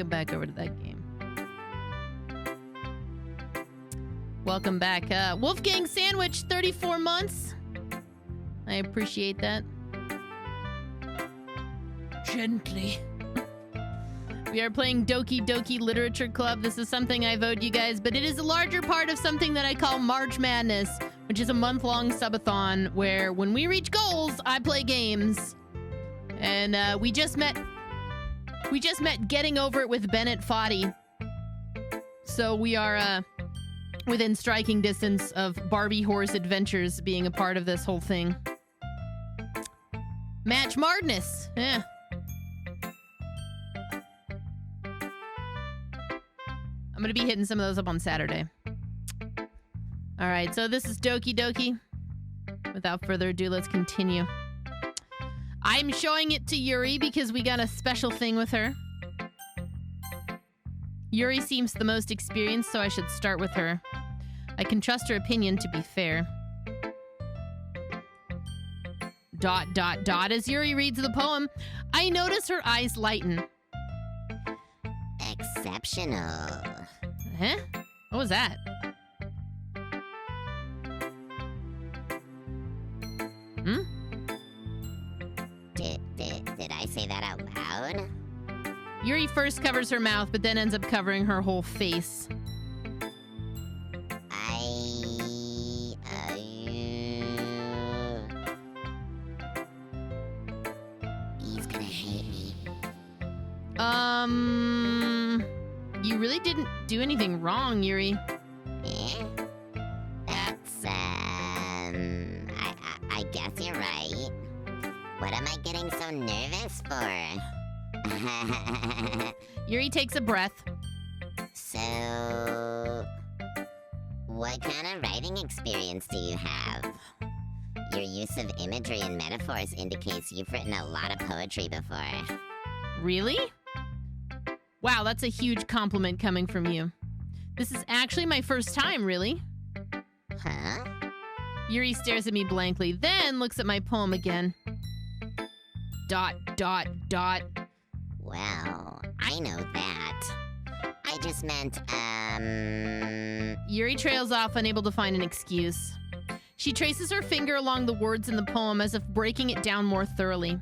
go back over to that game. Welcome back. Wolfgang Sandwich, 34 months. I appreciate that. Gently. We are playing Doki Doki Literature Club. This is something I've owed you guys, but it is a larger part of something that I call March Madness, which is a month-long subathon where when we reach goals, I play games. And we just met getting over it with Bennett Foddy. So we are within striking distance of Barbie Horse Adventures being a part of this whole thing. Match Madness. Yeah. I'm going to be hitting some of those up on Saturday. All right, so this is Doki Doki. Without further ado, let's continue. I'm showing it to Yuri because we got a special thing with her. Yuri seems the most experienced, so I should start with her. I can trust her opinion to be fair. ... As Yuri reads the poem, I notice her eyes lighten. Exceptional. Huh? What was that? Hmm? Did I say that out loud? Yuri first covers her mouth, but then ends up covering her whole face. He's gonna hate me. You really didn't do anything wrong, Yuri. Eh? That's, I guess you're right. What am I getting so nervous for? Yuri takes a breath. So, what kind of writing experience do you have? Your use of imagery and metaphors indicates you've written a lot of poetry before. Really? Wow, that's a huge compliment coming from you. This is actually my first time, really. Huh? Yuri stares at me blankly, then looks at my poem again. ... Well, I know that. I just meant, Yuri trails off, unable to find an excuse. She traces her finger along the words in the poem as if breaking it down more thoroughly.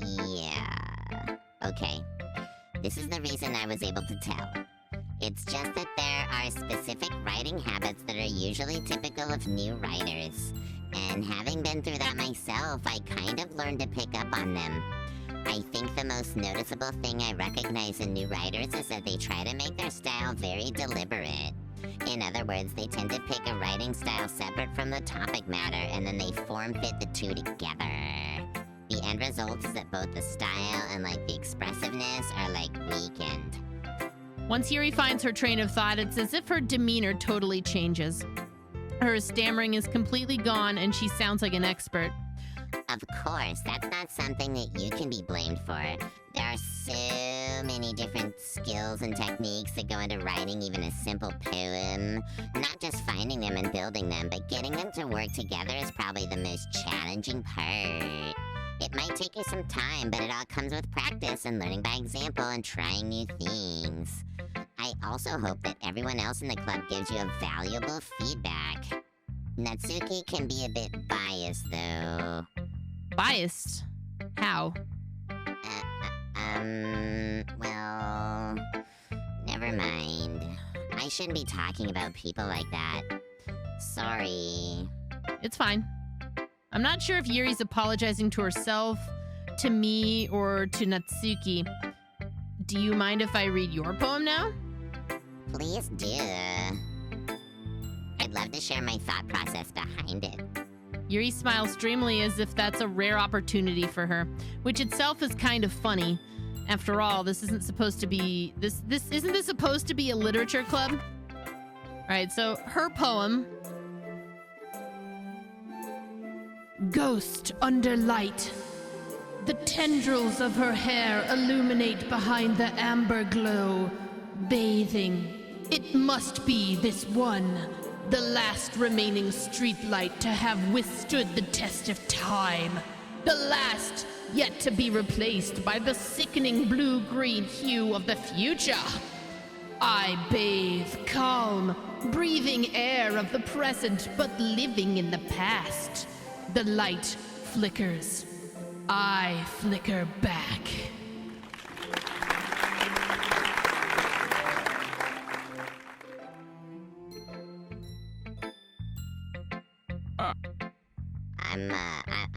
Yeah. Okay. This is the reason I was able to tell. It's just that there are specific writing habits that are usually typical of new writers. And having been through that myself, I kind of learned to pick up on them. I think the most noticeable thing I recognize in new writers is that they try to make their style very deliberate. In other words, they tend to pick a writing style separate from the topic matter, and then they form-fit the two together. The end result is that both the style and, the expressiveness are, weakened. Once Yuri finds her train of thought, it's as if her demeanor totally changes. Her stammering is completely gone, and she sounds like an expert. Of course, that's not something that you can be blamed for. There are so many different skills and techniques that go into writing even a simple poem. Not just finding them and building them, but getting them to work together is probably the most challenging part. It might take you some time, but it all comes with practice and learning by example and trying new things. I also hope that everyone else in the club gives you a valuable feedback. Natsuki can be a bit biased, though. Biased? How? Well, never mind. I shouldn't be talking about people like that. Sorry. It's fine. I'm not sure if Yuri's apologizing to herself, to me, or to Natsuki. Do you mind if I read your poem now? Please do. I'd love to share my thought process behind it. Yuri smiles dreamily as if that's a rare opportunity for her, which itself is kind of funny. After all, this isn't supposed to be... Isn't this supposed to be a literature club? Alright, so her poem... Ghost under light. The tendrils of her hair illuminate behind the amber glow, bathing. It must be this one, the last remaining streetlight to have withstood the test of time. The last, yet to be replaced by the sickening blue-green hue of the future. I bathe calm, breathing air of the present, but living in the past. The light flickers. I flicker back.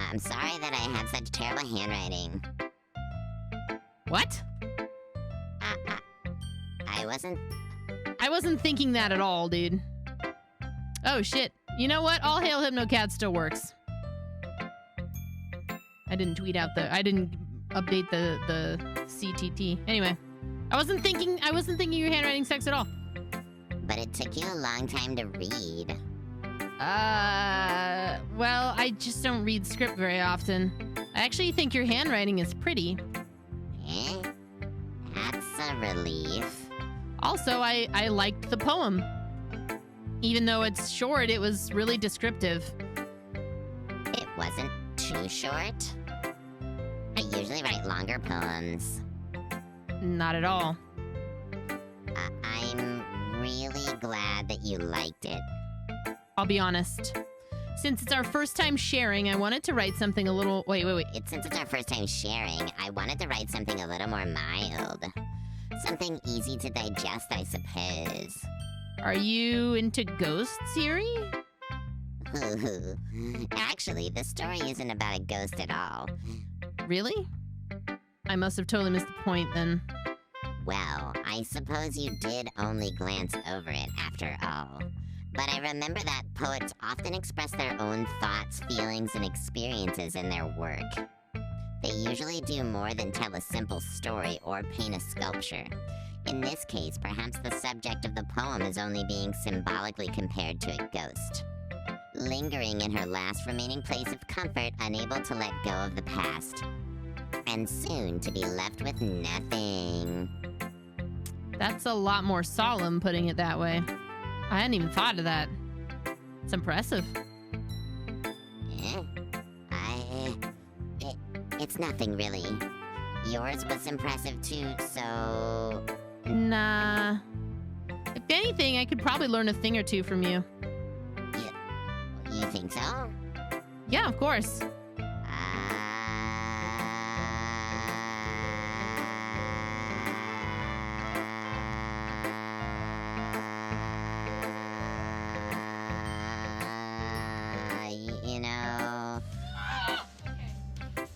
I'm sorry that I have such terrible handwriting. What? I wasn't thinking that at all, dude. Oh, shit. You know what? All Hail HypnoCat still works. I didn't update the CTT. Anyway, I wasn't thinking your handwriting sucks at all. But it took you a long time to read. Well, I just don't read script very often. I actually think your handwriting is pretty. Eh? That's a relief. Also, I liked the poem. Even though it's short, it was really descriptive. It wasn't too short. I usually write longer poems. Not at all. I'm really glad that you liked it. I'll be honest. Since it's our first time sharing, I wanted to write something a little... Wait. Since it's our first time sharing, I wanted to write something a little more mild. Something easy to digest, I suppose. Are you into ghosts, Siri? Actually, the story isn't about a ghost at all. Really? I must have totally missed the point then. Well, I suppose you did only glance over it after all. But I remember that poets often express their own thoughts, feelings, and experiences in their work. They usually do more than tell a simple story or paint a sculpture. In this case, perhaps the subject of the poem is only being symbolically compared to a ghost. Lingering in her last remaining place of comfort, unable to let go of the past. And soon to be left with nothing. That's a lot more solemn, putting it that way. I hadn't even thought of that. It's impressive. It's nothing really. Yours was impressive too, so... Nah. If anything, I could probably learn a thing or two from you. You think so? Yeah, of course.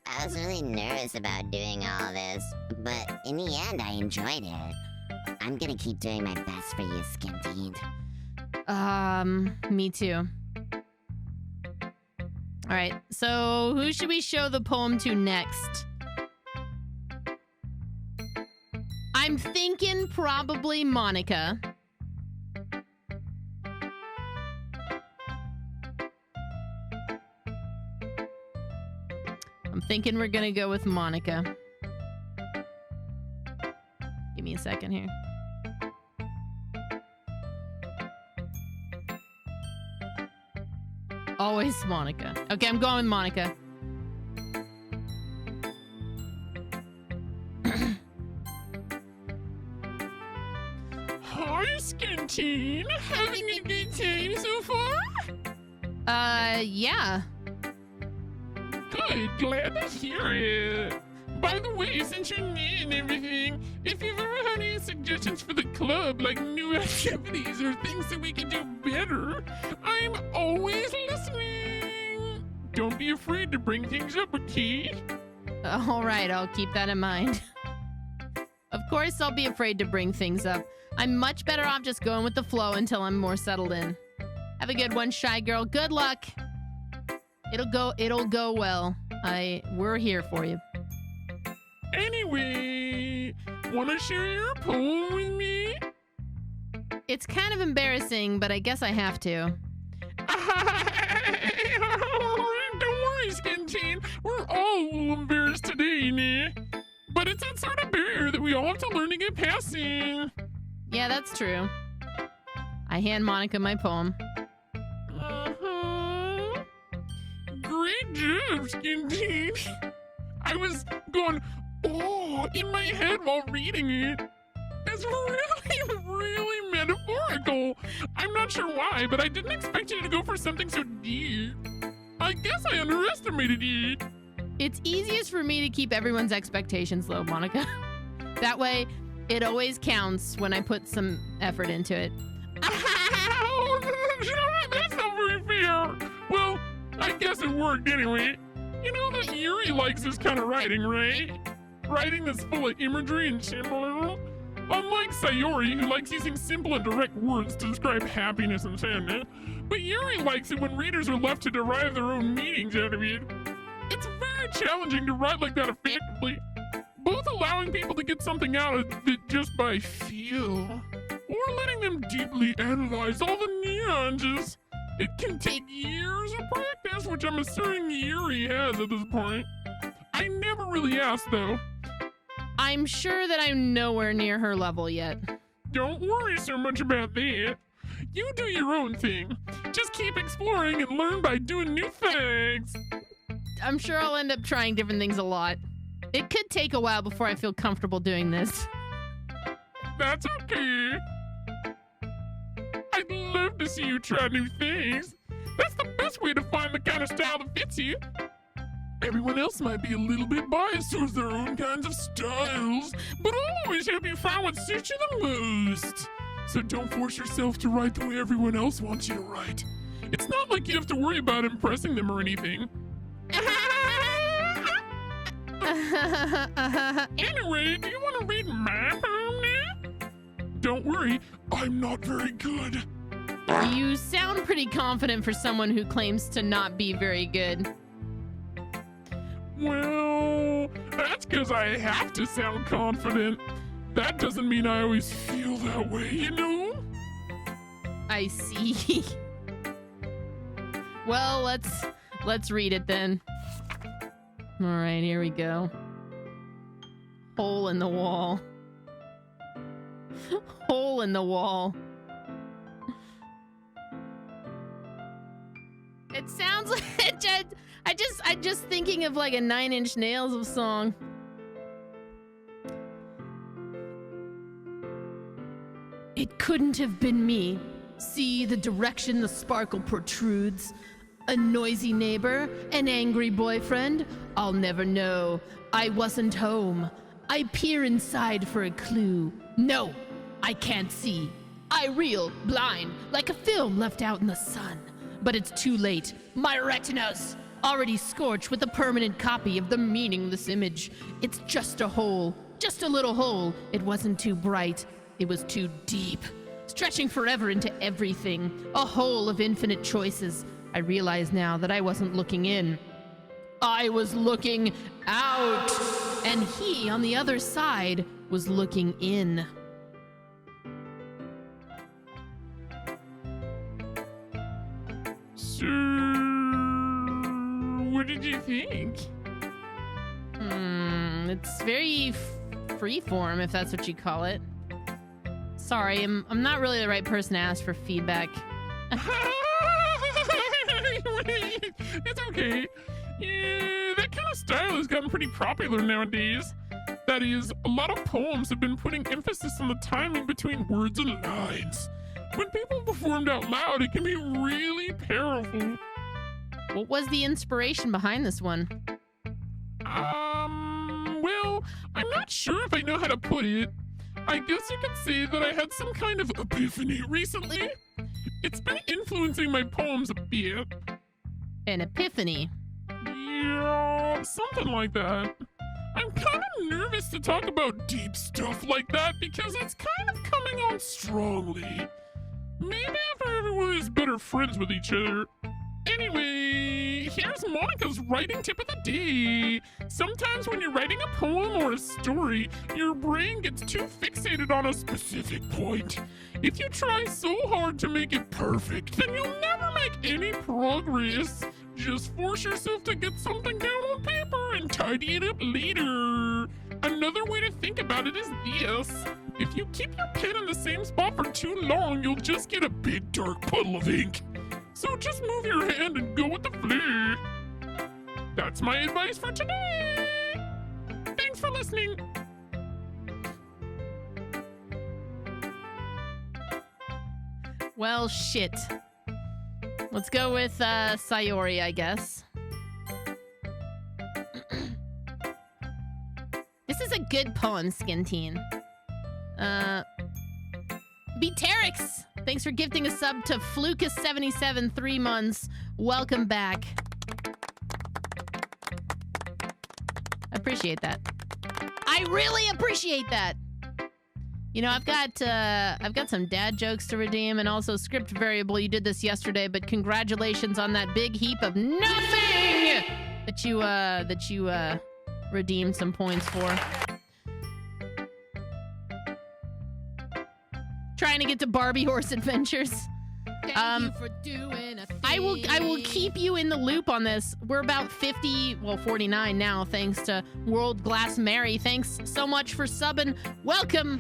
I was really nervous about doing all this, but in the end, I enjoyed it. I'm gonna keep doing my best for you, Skinteen. Me too. Alright, so who should we show the poem to next? I'm thinking probably Monica. I'm thinking we're gonna go with Monica. Give me a second here. Always Monica. Okay, I'm going with Monica. Hi, Skinteen. Having a good time so far? Yeah. Good, glad to hear it. By the way, since you're new and everything, if you've ever had any suggestions for the club, like new activities or things that we can do better, I'm always listening. Don't be afraid to bring things up, okay? All right, I'll keep that in mind. Of course, I'll be afraid to bring things up. I'm much better off just going with the flow until I'm more settled in. Have a good one, Shy Girl. Good luck. It'll go well. We're here for you. Anyway, wanna share your poem with me? It's kind of embarrassing, but I guess I have to. Don't worry, Skinteen. We're all embarrassed today, nah? But it's that sort of barrier that we all have to learn to get passing. Yeah, that's true. I hand Monica my poem. Great! Great job, Skin Teen. I was going, oh, in my head while reading it. It's really, really metaphorical. I'm not sure why, but I didn't expect you to go for something so deep. I guess I underestimated it. It's easiest for me to keep everyone's expectations low, Monica. That way, it always counts when I put some effort into it. Ow! That's not very fair. Well, I guess it worked anyway. You know that Yuri likes this kind of writing, right? Writing that's full of imagery and symbolism. Unlike Sayori, who likes using simple and direct words to describe happiness and sadness, but Yuri likes it when readers are left to derive their own meanings out of it. It's very challenging to write like that effectively, both allowing people to get something out of it just by feel, or letting them deeply analyze all the nuances. It can take years of practice, which I'm assuming Yuri has at this point. I never really asked, though. I'm sure that I'm nowhere near her level yet. Don't worry so much about that. You do your own thing. Just keep exploring and learn by doing new things. I'm sure I'll end up trying different things a lot. It could take a while before I feel comfortable doing this. That's okay. I'd love to see you try new things. That's the best way to find the kind of style that fits you. Everyone else might be a little bit biased towards their own kinds of styles, but I'll always help you find what suits you the most. So don't force yourself to write the way everyone else wants you to write. It's not like you have to worry about impressing them or anything. Anyway, do you want to read my poem now? Don't worry, I'm not very good. You sound pretty confident for someone who claims to not be very good. Well, that's because I have to sound confident. That doesn't mean I always feel that way, you know? I see. Well, let's read it then. All right, here we go. Hole in the wall. Hole in the wall. It sounds like I'm just thinking of like a 9 Inch Nails of song. It couldn't have been me. See the direction the sparkle protrudes. A noisy neighbor, an angry boyfriend. I'll never know. I wasn't home. I peer inside for a clue. No, I can't see. I reel, blind, like a film left out in the sun. But it's too late. My retinas already scorched with a permanent copy of the meaningless image. It's just a hole, just a little hole. It wasn't too bright. It was too deep, stretching forever into everything. A hole of infinite choices. I realize now that I wasn't looking in. I was looking out. And he, on the other side, was looking in. So, what did you think? It's very freeform, if that's what you call it. Sorry, I'm not really the right person to ask for feedback. It's okay. Yeah, that kind of style has gotten pretty popular nowadays. That is, a lot of poems have been putting emphasis on the timing between words and lines. When people performed out loud, it can be really powerful. What was the inspiration behind this one? Well, I'm not sure if I know how to put it. I guess you could say that I had some kind of epiphany recently. It's been influencing my poems a bit. An epiphany? Yeah, something like that. I'm kind of nervous to talk about deep stuff like that because it's kind of coming on strongly. Maybe after everyone is better friends with each other. Anyway, here's Monica's writing tip of the day. Sometimes when you're writing a poem or a story, your brain gets too fixated on a specific point. If you try so hard to make it perfect, then you'll never make any progress. Just force yourself to get something down on paper and tidy it up later. Another way to think about it is this. If you keep your pen in the same spot for too long, you'll just get a big dark puddle of ink. So just move your hand and go with the flow. That's my advice for today. Thanks for listening. Well, shit. Let's go with Sayori, I guess. This is a good poem, Skin Teen. Beaterix! Thanks for gifting a sub to Flucus77, 3 months. Welcome back. I appreciate that. I really appreciate that. You know, I've got some dad jokes to redeem and also script variable. You did this yesterday, but congratulations on that big heap of nothing that you redeemed some points for. Trying to get to Barbie Horse Adventures. Thank you for doing a thing. I will keep you in the loop on this. We're about 49 now, thanks to World Glass Mary. Thanks so much for subbing. Welcome.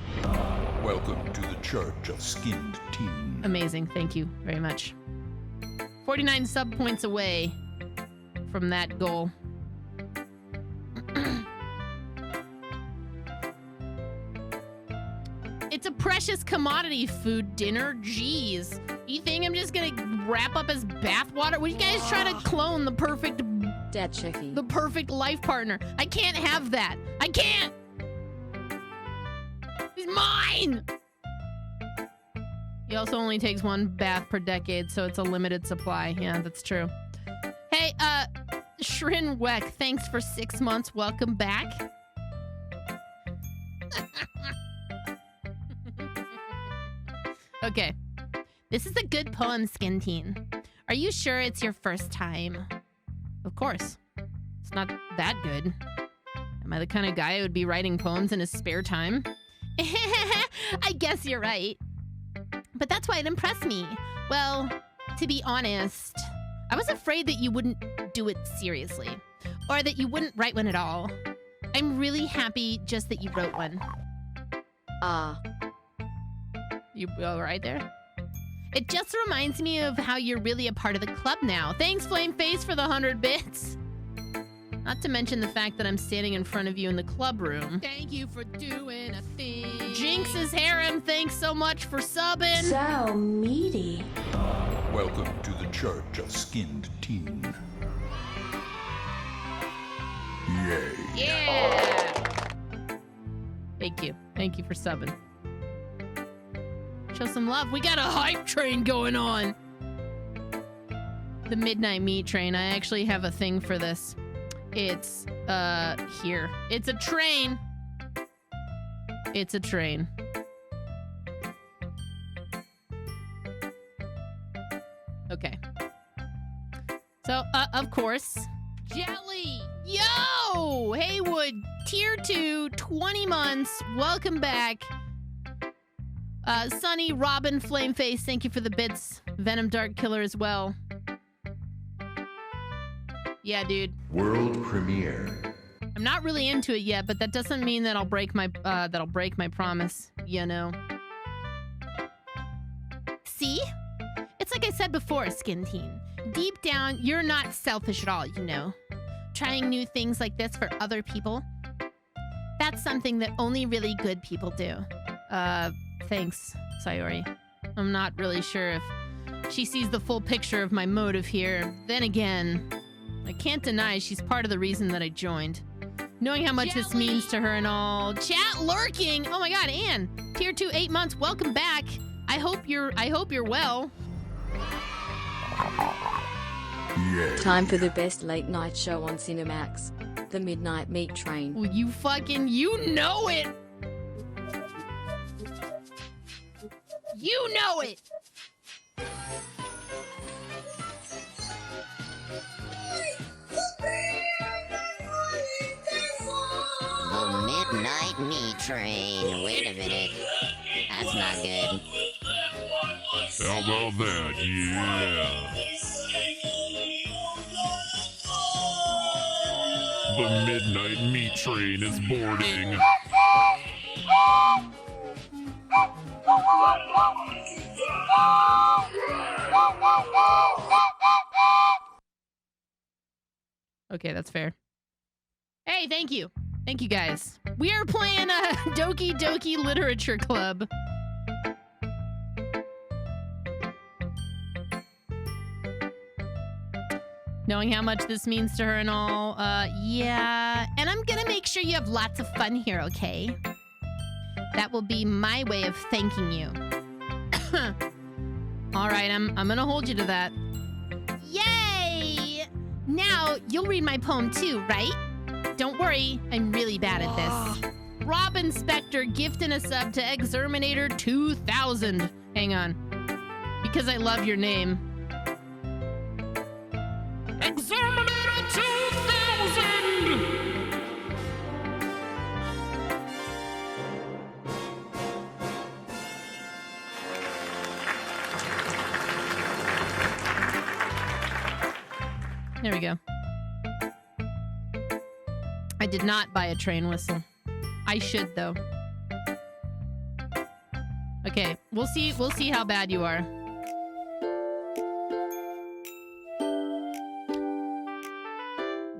Welcome to the Church of Skinned Teen. Amazing. Thank you very much. 49 sub points away from that goal. It's a precious commodity, food dinner. Jeez. You think I'm just gonna wrap up as bathwater? Would you guys try to clone the perfect Dad Chicky. the perfect life partner? I can't have that. I can't. He's mine. He also only takes 1 bath per decade, so it's a limited supply. Yeah, that's true. Hey, Shrin Weck, thanks for 6 months. Welcome back. Okay. This is a good poem, Skin Teen. Are you sure it's your first time? Of course. It's not that good. Am I the kind of guy who would be writing poems in his spare time? I guess you're right. But that's why it impressed me. Well, to be honest, I was afraid that you wouldn't do it seriously. Or that you wouldn't write one at all. I'm really happy just that you wrote one. You all right there? It just reminds me of how you're really a part of the club now. Thanks, Flameface, for the 100 bits. Not to mention the fact that I'm standing in front of you in the club room. Thank you for doing a thing. Jinx's harem, thanks so much for subbing. So meaty. Welcome to the Church of Skinned Teen. Yay. Yeah. Thank you. Thank you for subbing. Show some love. We got a hype train going on. The Midnight Meat Train. I actually have a thing for this. It's, here. It's a train. It's a train. Okay. So, of course, Jelly. Yo! Haywood, tier 2, 20 months. Welcome back. Sunny, Robin, Flameface, thank you for the bits. Venom Dark Killer as well. Yeah, dude. World premiere. I'm not really into it yet, but that doesn't mean that I'll break my promise, you know. See? It's like I said before, Skin Teen. Deep down, you're not selfish at all, you know. Trying new things like this for other people. That's something that only really good people do. Thanks, Sayori. I'm not really sure if she sees the full picture of my motive here. Then again, I can't deny she's part of the reason that I joined. Knowing how much this means to her and all. Chat lurking! Oh my god, Anne! Tier 2, 8 months, welcome back. I hope you're well. Yay. Time for the best late night show on Cinemax. The Midnight Meat Train. Well, you know it! You know it! The Midnight Meat Train. Wait a minute. That's not good. How about that? Yeah. The Midnight Meat Train is boarding. Okay, that's fair. Hey, thank you. Thank you, guys. We are playing a Doki Doki Literature Club. Knowing how much this means to her and all, yeah. And I'm gonna make sure you have lots of fun here, okay? That will be my way of thanking you. All right, I'm gonna hold you to that. Yay! Now, you'll read my poem too, right? Don't worry, I'm really bad at this. Rob Inspector gifting a sub to Exterminator 2000. Hang on. Because I love your name. Exterminator 2000! There we go. I did not buy a train whistle. I should though. Okay, we'll see how bad you are.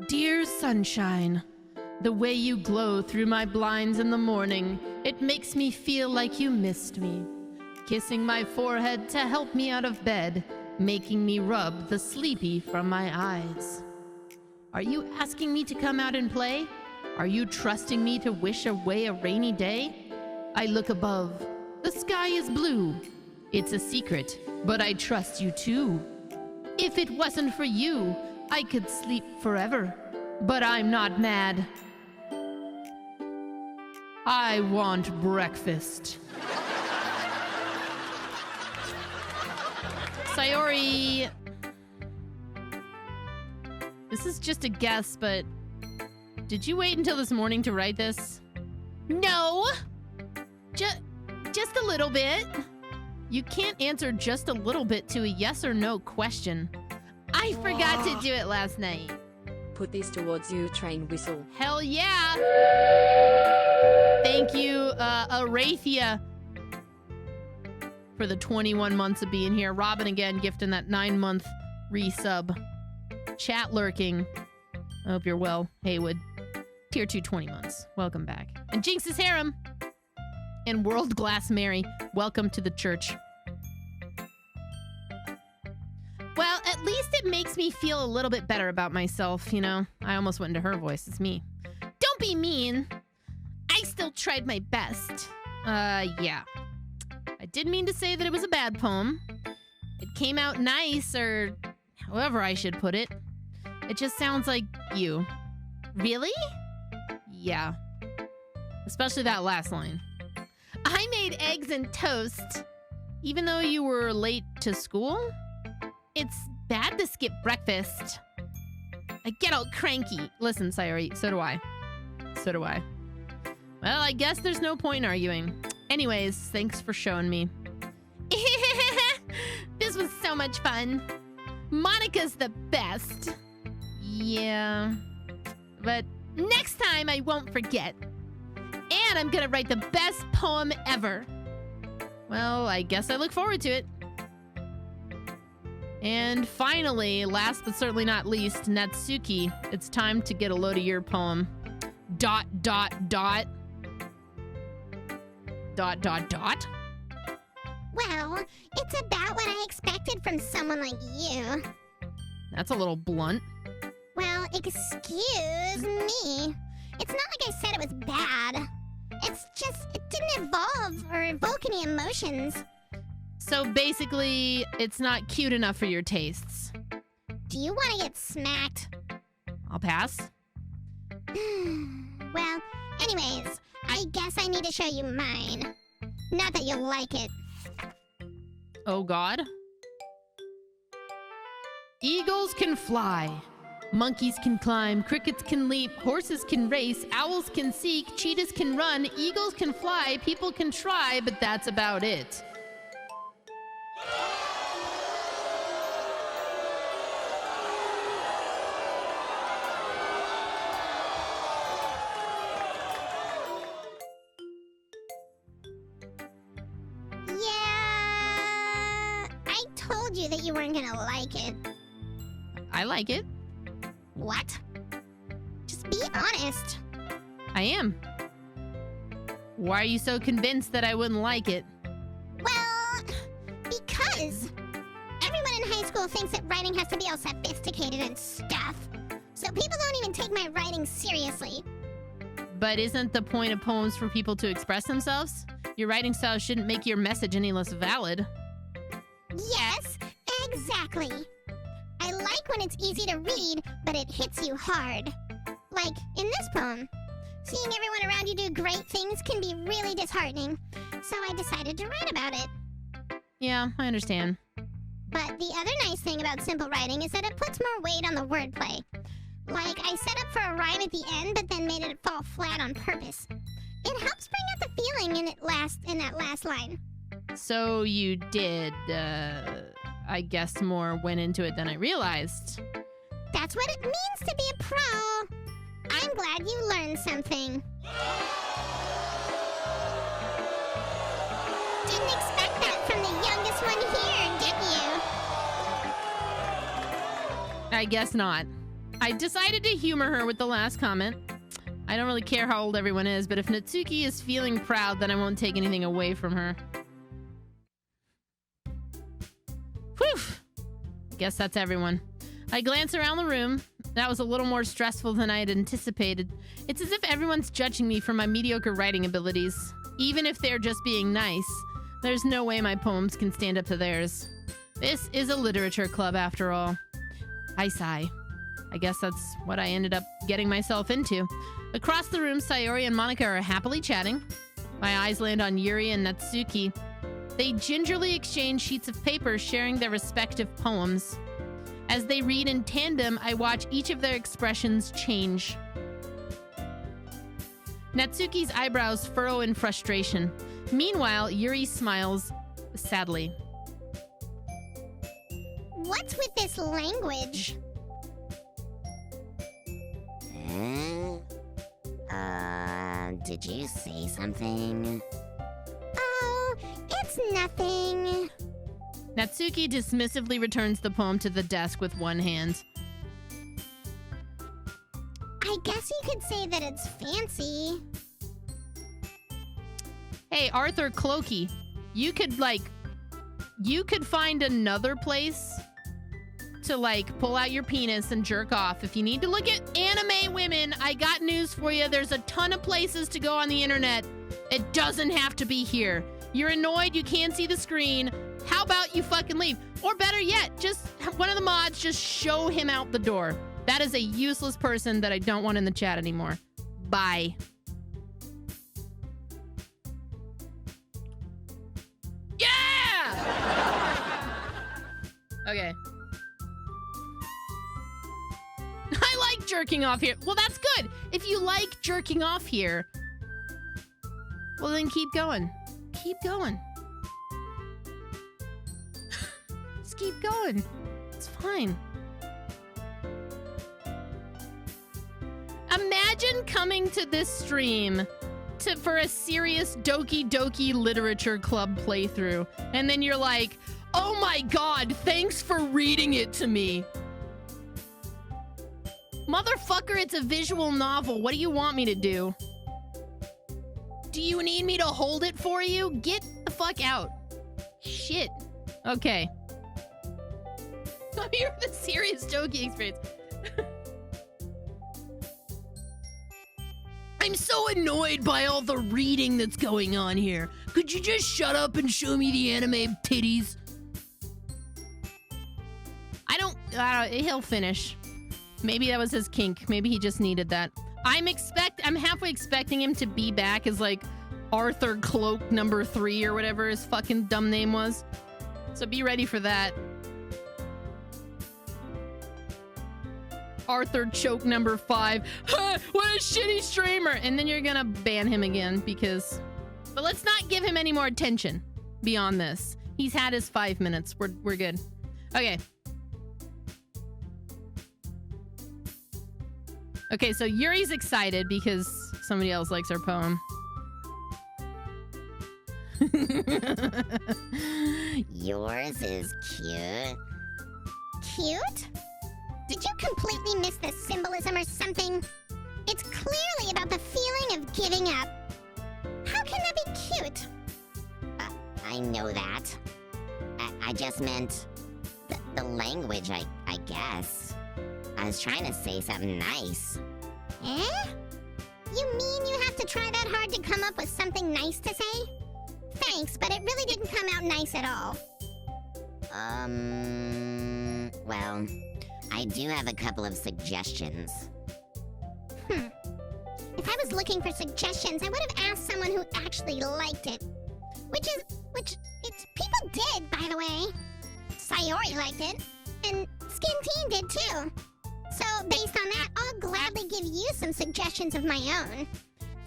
Dear sunshine, the way you glow through my blinds in the morning, it makes me feel like you missed me. Kissing my forehead to help me out of bed, making me rub the sleepy from my eyes. Are you asking me to come out and play? Are you trusting me to wish away a rainy day? I look above. The sky is blue. It's a secret, but I trust you too. If it wasn't for you, I could sleep forever, but I'm not mad. I want breakfast. Sayori. This is just a guess, but did you wait until this morning to write this? No! Just a little bit. You can't answer just a little bit to a yes or no question. I forgot to do it last night. Put this towards you, train whistle. Hell yeah! Thank you, Arathia, for the 21 months of being here. Robin again gifting that 9-month resub. Chat lurking. I hope you're well, Haywood. Tier 2 20 months. Welcome back. And Jinx's Harem. And World Glass Mary. Welcome to the church. Well, at least it makes me feel a little bit better about myself, you know? I almost went into her voice. It's me. Don't be mean. I still tried my best. Yeah. I didn't mean to say that it was a bad poem. It came out nice, or however I should put it. It just sounds like you. Really? Yeah. Especially that last line. I made eggs and toast. Even though you were late to school? It's bad to skip breakfast. I get all cranky. Listen, Sayori, so do I. So do I. Well, I guess there's no point in arguing. Anyways, thanks for showing me. This was so much fun. Monica's the best. Yeah. But next time I won't forget. And I'm gonna write the best poem ever. Well, I guess I look forward to it. And finally, last but certainly not least, Natsuki, it's time to get a load of your poem. ... Well, it's about what I expected from someone like you. That's a little blunt. Well, excuse me. It's not like I said it was bad. It's just, it didn't evolve or evoke any emotions. So basically, it's not cute enough for your tastes. Do you want to get smacked? I'll pass. Well, anyways, I guess I need to show you mine. Not that you'll like it. Oh God. Eagles can fly. Monkeys can climb, crickets can leap, horses can race, owls can seek, cheetahs can run, eagles can fly, people can try, but that's about it. Yeah, I told you that you weren't gonna like it. I like it. What? Be honest. I am. Why are you so convinced that I wouldn't like it? Well, because everyone in high school thinks that writing has to be all sophisticated and stuff. So people don't even take my writing seriously. But isn't the point of poems for people to express themselves? Your writing style shouldn't make your message any less valid. Yes, exactly. I like when it's easy to read, but it hits you hard. Like in this poem. Seeing everyone around you do great things can be really disheartening. So I decided to write about it. Yeah, I understand. But the other nice thing about simple writing is that it puts more weight on the wordplay. Like, I set up for a rhyme at the end, but then made it fall flat on purpose. It helps bring out the feeling in that last line. So you did, I guess more went into it than I realized. That's what it means to be a pro. I'm glad you learned something. Didn't expect that from the youngest one here, did you? I guess not. I decided to humor her with the last comment. I don't really care how old everyone is, but if Natsuki is feeling proud, then I won't take anything away from her. Whew! Guess that's everyone. I glance around the room. That was a little more stressful than I had anticipated. It's as if everyone's judging me for my mediocre writing abilities. Even if they're just being nice, there's no way my poems can stand up to theirs. This is a literature club after all. I sigh. I guess that's what I ended up getting myself into. Across the room, Sayori and Monika are happily chatting. My eyes land on Yuri and Natsuki. They gingerly exchange sheets of paper, sharing their respective poems. As they read in tandem, I watch each of their expressions change. Natsuki's eyebrows furrow in frustration. Meanwhile, Yuri smiles sadly. What's with this language? Did you say something? Oh, it's nothing. Natsuki dismissively returns the poem to the desk with one hand. I guess you could say that it's fancy. Hey, Arthur Clokey, you could find another place to pull out your penis and jerk off. If you need to look at anime women, I got news for you. There's a ton of places to go on the internet. It doesn't have to be here. You're annoyed you can't see the screen. How about you fucking leave? Or better yet, just one of the mods just show him out the door. That is a useless person that I don't want in the chat anymore. Bye. Yeah! Okay. I like jerking off here. Well, that's good. If you like jerking off here, well, then keep going. Keep going. Just keep going. It's fine. Imagine coming to this stream for a serious Doki Doki Literature Club playthrough, and then you're like, oh my god, thanks for reading it to me. Motherfucker, it's a visual novel. What do you want me to do? Do you need me to hold it for you? Get the fuck out. Shit. Okay. I'm here for the serious Doki experience. I'm so annoyed by all the reading that's going on here. Could you just shut up and show me the anime titties? He'll finish. Maybe that was his kink. Maybe he just needed that. I'm halfway expecting him to be back as Arthur Cloak number 3 or whatever his fucking dumb name was. So be ready for that. Arthur Choke number 5. What a shitty streamer! And then you're gonna ban him again because... But let's not give him any more attention beyond this. He's had his 5 minutes. We're good. Okay. Okay, so Yuri's excited because somebody else likes her poem. Yours is cute. Cute? Did you completely miss the symbolism or something? clearly about the feeling of giving up. How can that be cute? I know that. I just meant the language, I guess. I was trying to say something nice. Eh? You mean you have to try that hard to come up with something nice to say? Thanks, but it really didn't come out nice at all. Well, I do have a couple of suggestions. If I was looking for suggestions, I would have asked someone who actually liked it. Which people did, by the way. Sayori liked it, and Skin Teen did too. So, based on that, I'll gladly give you some suggestions of my own.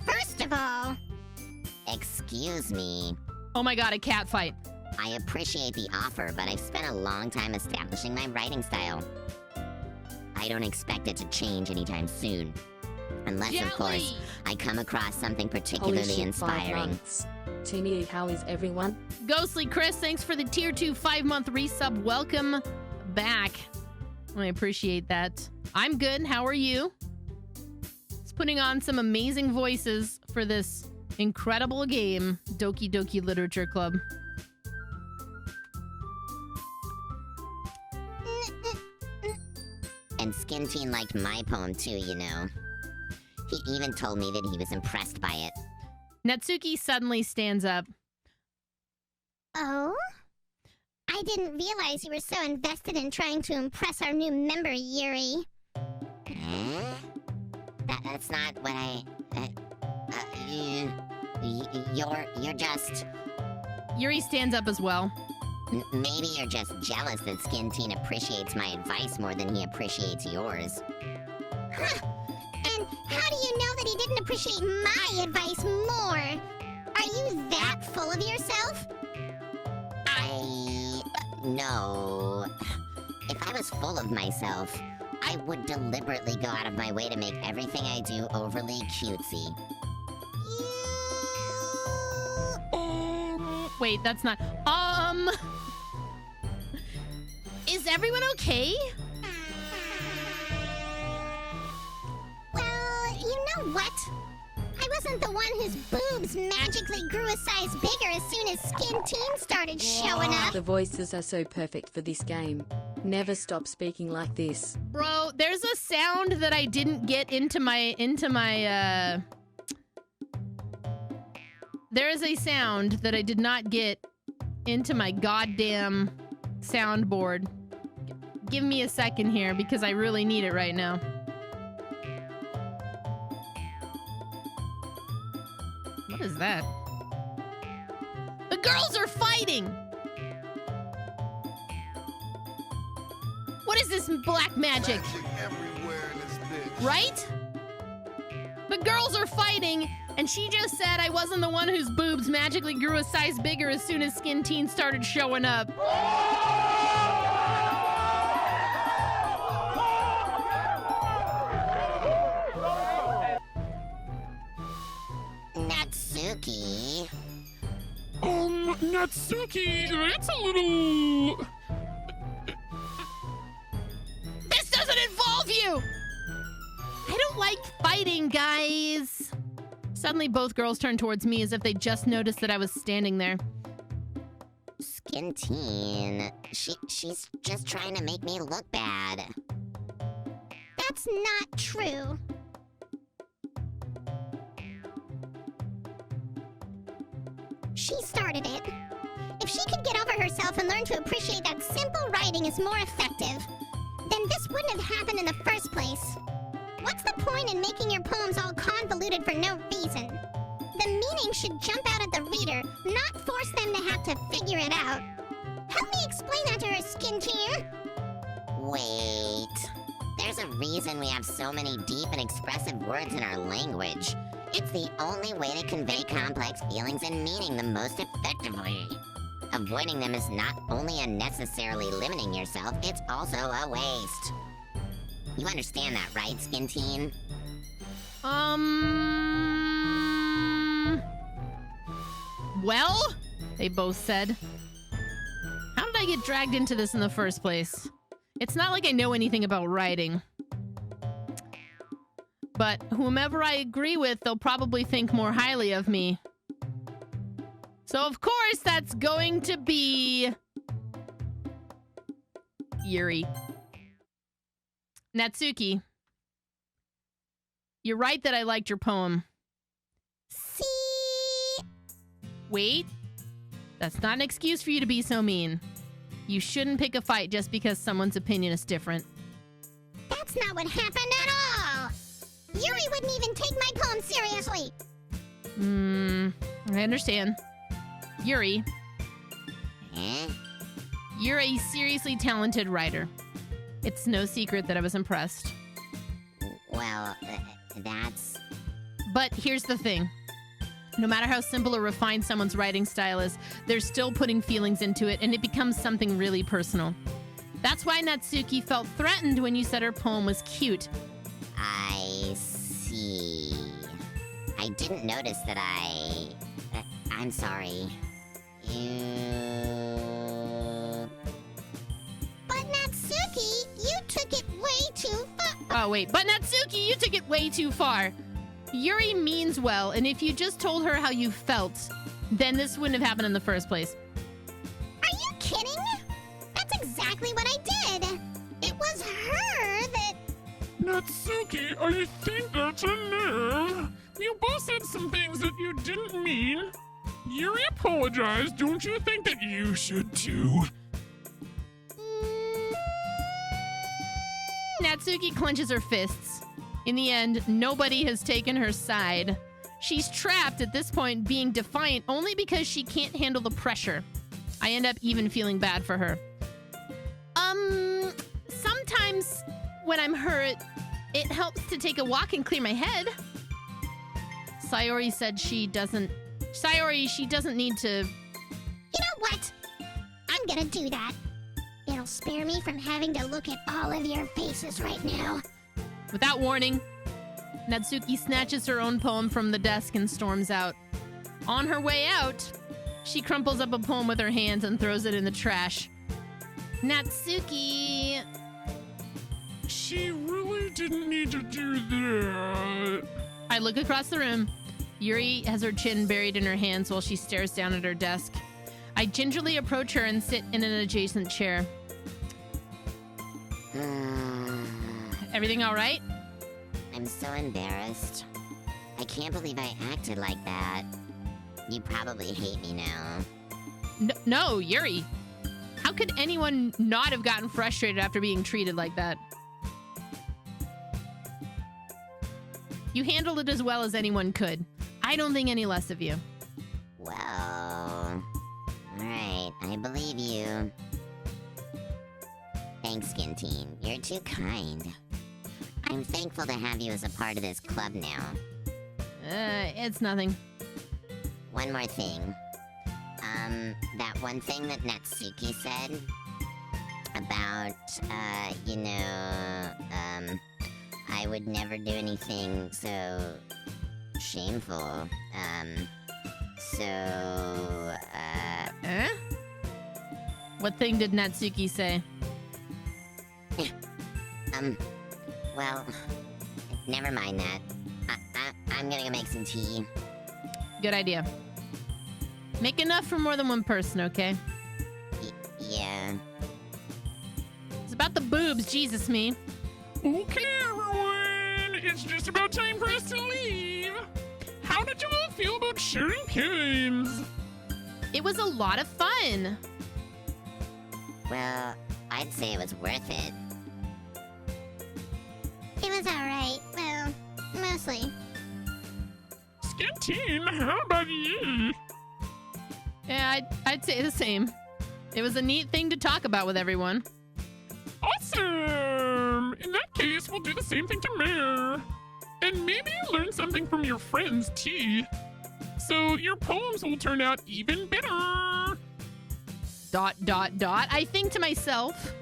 First of all... Excuse me. Oh my god, a cat fight. I appreciate the offer, but I've spent a long time establishing my writing style. I don't expect it to change anytime soon. Unless, of course, I come across something Holy particularly shit, 5 inspiring. months. Teeny, how is everyone? Ghostly Chris, thanks for the tier 2 5-month resub. Welcome back. I appreciate that. I'm good. How are you? Just putting on some amazing voices for this incredible game, Doki Doki Literature Club. And Skin Teen liked my poem too, you know. He even told me that he was impressed by it. Natsuki suddenly stands up. Oh? I didn't realize you were so invested in trying to impress our new member, Yuri. Eh? That's not what I... You're just... Yuri stands up as well. Maybe you're just jealous that Skin Teen appreciates my advice more than he appreciates yours. Huh. And how do you know that he didn't appreciate my advice more? Are you that full of yourself? No. If I was full of myself, I would deliberately go out of my way to make everything I do overly cutesy. Wait, that's not... Is everyone okay? Well, you know what? I wasn't the one whose boobs magically grew a size bigger as soon as Skin Teen started showing up. The voices are so perfect for this game. Never stop speaking like this. Bro, there's a sound that I didn't get into my There is a sound that I did not get into my goddamn soundboard. Give me a second here because I really need it right now. What is that? The girls are fighting! What is this black magic? Everywhere in this bitch. Right? The girls are fighting, and she just said I wasn't the one whose boobs magically grew a size bigger as soon as Skin Teen started showing up. Natsuki. Natsuki, that's a little... This doesn't involve you! I don't like fighting, guys. Suddenly, both girls turned towards me as if they just noticed that I was standing there. Skin Teen. She's just trying to make me look bad. That's not true. She started it. If she could get over herself and learn to appreciate that simple writing is more effective, then this wouldn't have happened in the first place. What's the point in making your poems all convoluted for no reason? The meaning should jump out at the reader, not force them to have to figure it out. Help me explain that to her, Skin Teen. Wait. There's a reason we have so many deep and expressive words in our language. It's the only way to convey complex feelings and meaning the most effectively. Avoiding them is not only unnecessarily limiting yourself, it's also a waste. You understand that, right, Skin Teen? Well, they both said. How did I get dragged into this in the first place? It's not like I know anything about writing. But whomever I agree with, they'll probably think more highly of me. So of course, that's going to be Yuri. Natsuki, you're right that I liked your poem. See? Wait, that's not an excuse for you to be so mean. You shouldn't pick a fight just because someone's opinion is different. That's not what happened at all. Yuri wouldn't even take my poem seriously. I understand. Yuri, Eh? you're a seriously talented writer. It's no secret that I was impressed. Well, that's... But here's the thing. No matter how simple or refined someone's writing style is, they're still putting feelings into it, and it becomes something really personal. That's why Natsuki felt threatened when you said her poem was cute. I see. I didn't notice that I'm sorry. But Natsuki, you took it way too far. Oh, wait. But Natsuki, you took it way too far. Yuri means well, and if you just told her how you felt, then this wouldn't have happened in the first place. Are you kidding? That's exactly what I did. It was her that... Natsuki, I think that's enough. You both said some things that you didn't mean. Yuri apologized. Don't you think that you should too? Natsuki clenches her fists. In the end, nobody has taken her side. She's trapped at this point, being defiant only because she can't handle the pressure. I end up even feeling bad for her. Sometimes when I'm hurt, it helps to take a walk and clear my head. Sayori said she doesn't need to... You know what? I'm gonna do that. It'll spare me from having to look at all of your faces right now. Without warning, Natsuki snatches her own poem from the desk and storms out. On her way out, she crumples up a poem with her hands and throws it in the trash. Natsuki... She really didn't need to do that. I look across the room. Yuri has her chin buried in her hands while she stares down at her desk. I gingerly approach her and sit in an adjacent chair. Everything all right? I'm so embarrassed. I can't believe I acted like that. You probably hate me now. No, Yuri. How could anyone not have gotten frustrated after being treated like that? You handled it as well as anyone could. I don't think any less of you. Well... Alright, I believe you. Thanks, Skin Teen. You're too kind. I'm thankful to have you as a part of this club now. It's nothing. One more thing. That one thing that Natsuki said about, I would never do anything so shameful. What thing did Natsuki say? Well, never mind that. I'm gonna go make some tea. Good idea. Make enough for more than one person, okay? Yeah. It's about the boobs, Jesus me. Okay, everyone. It's just about time for us to leave. How did you all feel about sharing poems? It was a lot of fun. Well, I'd say it was worth it. It was alright. Well, mostly. Skin Teen, how about you? Yeah, I'd say the same. It was a neat thing to talk about with everyone. Awesome! In that case, we'll do the same thing to Mare. And maybe you learn something from your friends, T. So your poems will turn out even better. ... I think to myself.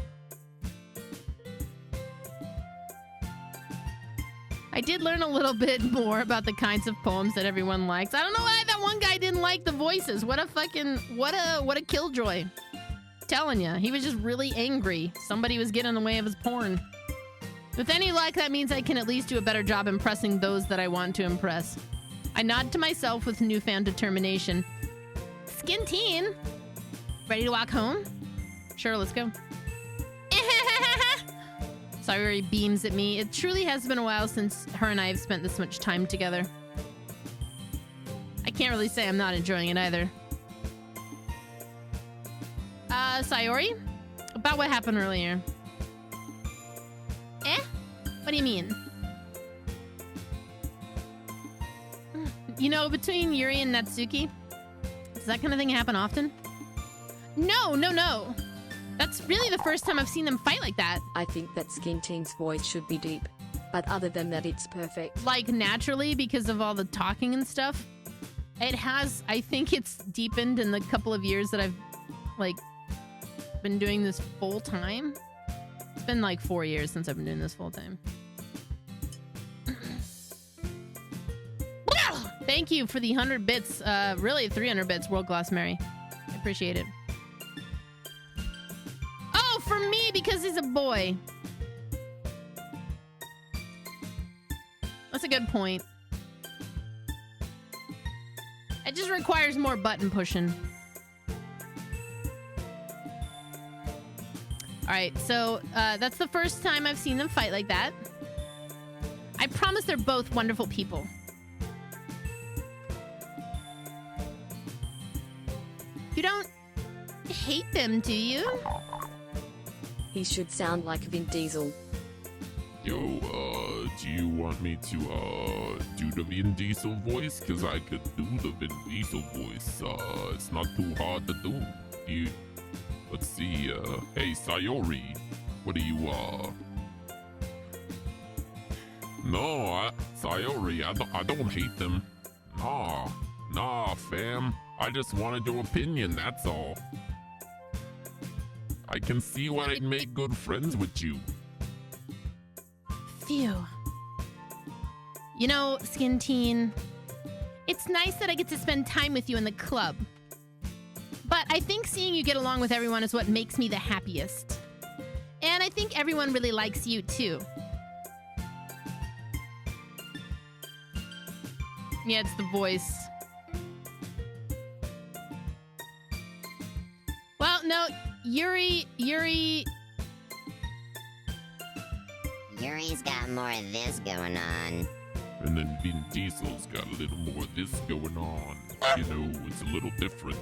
I did learn a little bit more about the kinds of poems that everyone likes. I don't know why that one guy didn't like the voices. What a killjoy. Telling ya, he was just really angry. Somebody was getting in the way of his porn. With any luck, that means I can at least do a better job impressing those that I want to impress. I nod to myself with newfound determination. Skin teen? Ready to walk home? Sure, let's go. Sayori beams at me. It truly has been a while since her and I have spent this much time together. I can't really say I'm not enjoying it either. Sayori? About what happened earlier. Eh? What do you mean? You know, between Yuri and Natsuki, does that kind of thing happen often? No. That's really the first time I've seen them fight like that. I think that Skin Teen's voice should be deep. But other than that, it's perfect. Like, naturally, because of all the talking and stuff. It has, I think it's deepened in the couple of years that I've, like, been doing this full time. It's been like 4 years since I've been doing this full time. Thank you for the 100 bits, really 300 bits, World Class Mary. I appreciate it. Oh, for me, because he's a boy. That's a good point. It just requires more button pushing. Alright, so that's the first time I've seen them fight like that. I promise they're both wonderful people. You don't hate them, do you? He should sound like Vin Diesel. Yo, do you want me to, do the Vin Diesel voice? Cause I could do the Vin Diesel voice. It's not too hard to do. Let's see, hey, Sayori, what do you, No, Sayori, I don't hate them. Nah, fam. I just wanted your opinion, that's all. I can see why I'd make good friends with you. Phew. You know, Skin Teen, it's nice that I get to spend time with you in the club. But I think seeing you get along with everyone is what makes me the happiest. And I think everyone really likes you, too. Yeah, it's the voice. Well, no, Yuri's got more of this going on. And then Vin Diesel's got a little more of this going on. You know, it's a little different.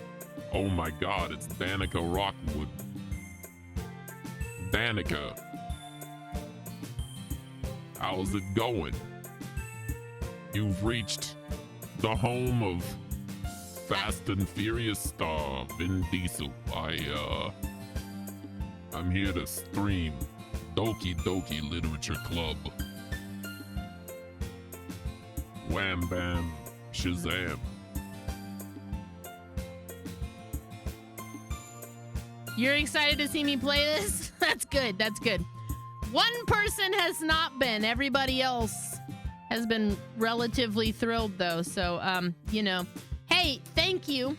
Oh my god, it's Danica Rockwood. Danica. How's it going? You've reached the home of Fast and Furious star Vin Diesel. I'm here to stream Doki Doki Literature Club. Wham bam Shazam. You're excited to see me play this? That's good. That's good. One person has not been. Everybody else has been relatively thrilled, though. So, you know. Hey, thank you.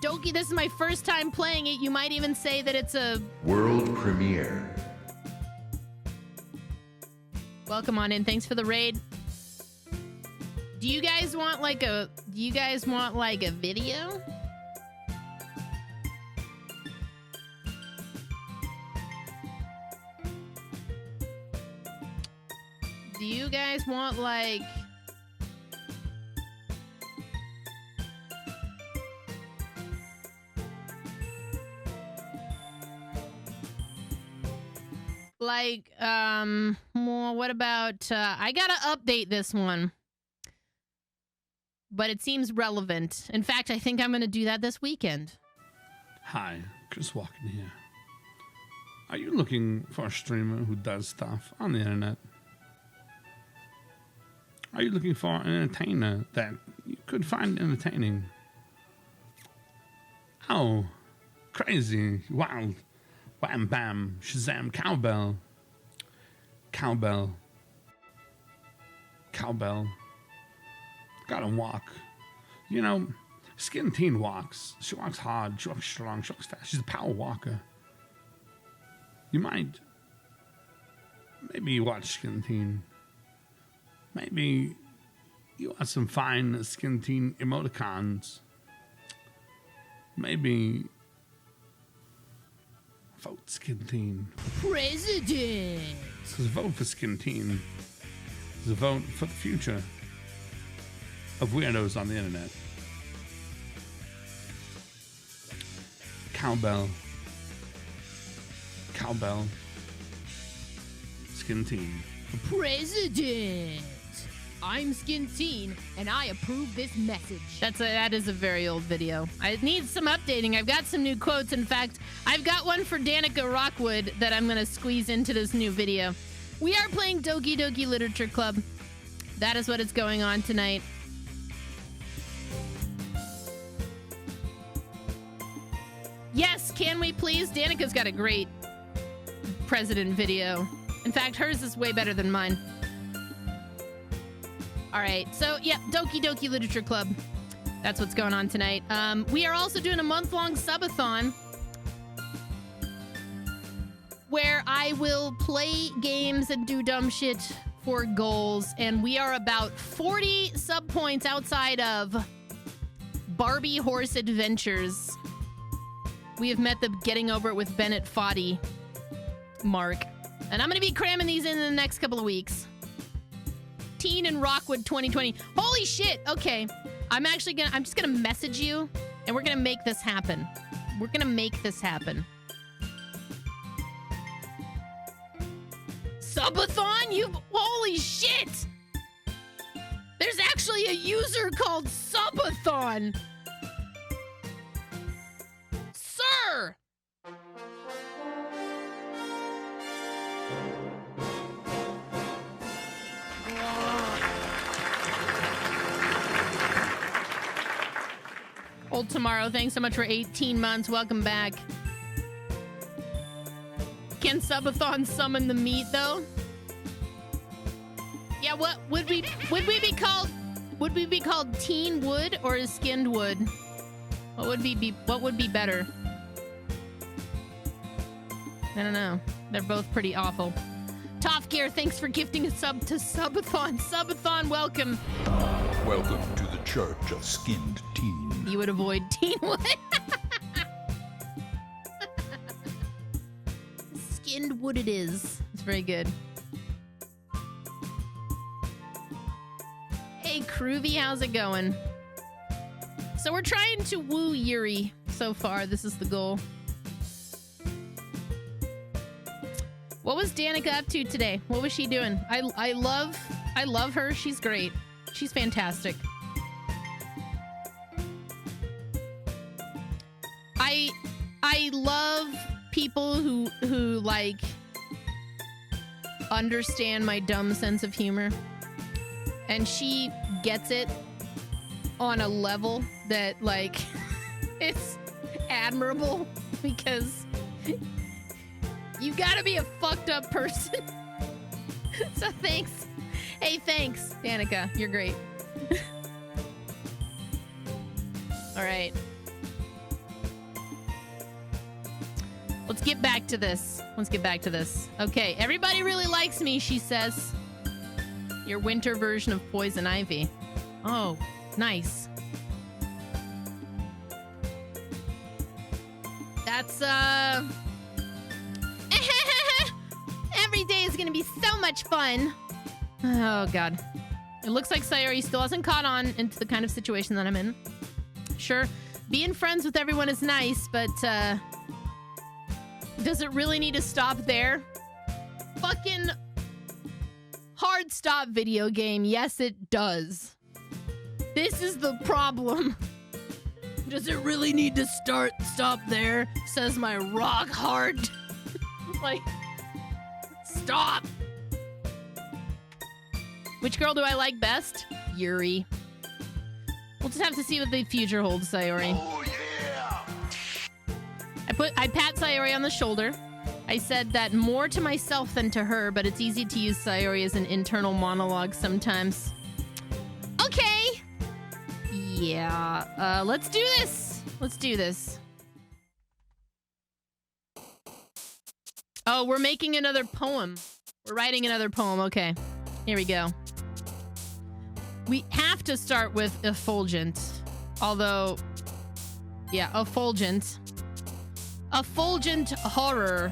Doki, this is my first time playing it. You might even say that it's a World premiere. welcome on in. Thanks for the raid. Do you guys want like a video? Do you guys want like well, what about I gotta update this one, but it seems relevant. In fact, I think I'm gonna do that this weekend. Hi, Chris Walken here. Are you looking for a streamer who does stuff on the internet? Are you looking for an entertainer that you could find entertaining? Oh, crazy, wild, wham bam, shazam, cowbell. Cowbell. Gotta walk. You know, Skin Teen walks. She walks hard, she walks strong, she walks fast. She's a power walker. You might Maybe you watch Skin Teen. Maybe you want some fine Skin Teen emoticons. Maybe vote Skin Teen. President. Because vote for Skin Teen is a vote for the future of weirdos on the internet. Cowbell. Cowbell. Skin Teen. President. I'm Skin Teen, and I approve this message. That is a very old video. I need some updating. I've got some new quotes. In fact, I've got one for Danica Rockwood that I'm going to squeeze into this new video. We are playing Doki Doki Literature Club. That is what is going on tonight. Yes, can we please? Danica's got a great president video. In fact, hers is way better than mine. All right, so yeah, Doki Doki Literature Club. That's what's going on tonight. We are also doing a month-long subathon where I will play games and do dumb shit for goals, and we are about 40 sub points outside of Barbie Horse Adventures. We have met the getting over it with Bennett Foddy mark, and I'm going to be cramming these in the next couple of weeks. Teen and Rockwood 2020. Holy shit. Okay. I'm just gonna message you and we're gonna make this happen. We're gonna make this happen. Subathon? Holy shit. There's actually a user called Subathon. Sir. Old Tomorrow, thanks so much for 18 months. Welcome back. Can Subathon summon the meat though? Yeah, what would we be called? Would we be called Teen Wood or Skinned Wood? What would be better? I don't know. They're both pretty awful. Toff Gear, thanks for gifting a sub to Subathon. Subathon, welcome. Welcome to the Church of Skinned Teen. You would avoid Teen Wood. Skinned Wood it is. It's very good. Hey, Groovy, how's it going? So we're trying to woo Yuri so far. This is the goal. What was Danica up to today? What was she doing? I love her. She's great. She's fantastic. I love people who like understand my dumb sense of humor, and she gets it on a level that like it's admirable, because you gotta be a fucked up person. So thanks. Hey, thanks, Danica. You're great. All right. Let's get back to this. Okay, everybody really likes me, she says. Your winter version of Poison Ivy. Oh, nice. That's, every day is gonna be so much fun. Oh, God. It looks like Sayori still hasn't caught on into the kind of situation that I'm in. Sure, being friends with everyone is nice, but, does it really need to stop there? Fucking hard stop video game. Yes, it does. This is the problem. Does it really need to stop there? Says my rock hard. Like, stop. Which girl do I like best? Yuri. We'll just have to see what the future holds, Sayori. Oh, yeah! I pat Sayori on the shoulder. I said that more to myself than to her, but it's easy to use Sayori as an internal monologue sometimes. Okay. Yeah. Let's do this. Let's do this. Oh, we're making another poem. We're writing another poem. Okay. Here we go. We have to start with effulgent. Although, yeah, effulgent. Effulgent horror.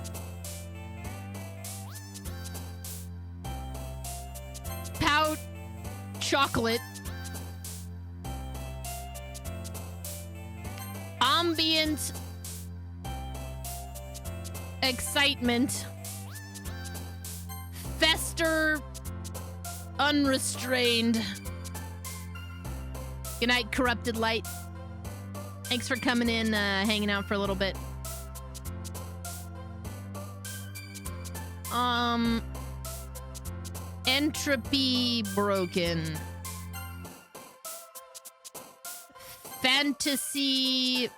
Pout chocolate. Ambient excitement. Fester unrestrained. Good night, corrupted light. Thanks for coming in, hanging out for a little bit. Entropy broken. Fantasy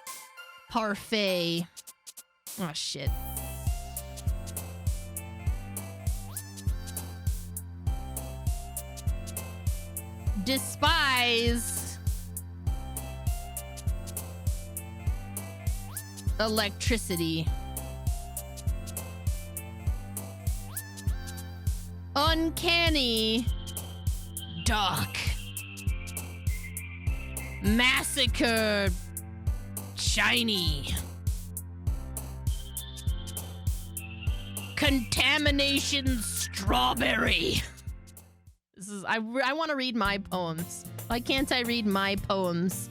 parfait. Oh, shit. Despise electricity. Uncanny dark. Massacre shiny. Contamination strawberry. This is I want to read my poems. Why can't I read my poems?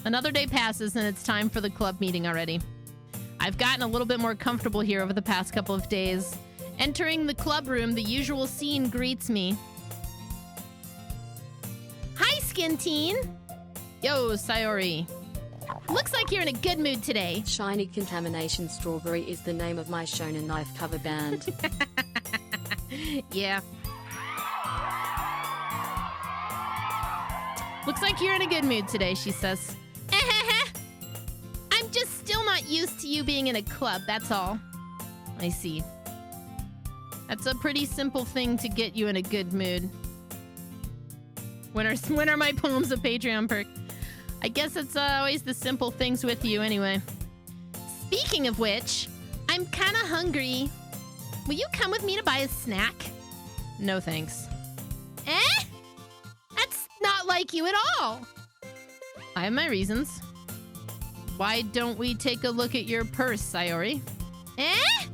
Another day passes and it's time for the club meeting already. I've gotten a little bit more comfortable here over the past couple of days. Entering the club room, the usual scene greets me. Hi, Skin Teen. Yo, Sayori. Looks like you're in a good mood today. Shiny Contamination Strawberry is the name of my Shonen Knife cover band. Yeah. Looks like you're in a good mood today, she says. I'm just still not used to you being in a club, that's all. I see. That's a pretty simple thing to get you in a good mood. When are my poems a Patreon perk? I guess it's always the simple things with you anyway. Speaking of which, I'm kinda hungry. Will you come with me to buy a snack? No thanks. Eh? That's not like you at all. I have my reasons. Why don't we take a look at your purse, Sayori? Eh?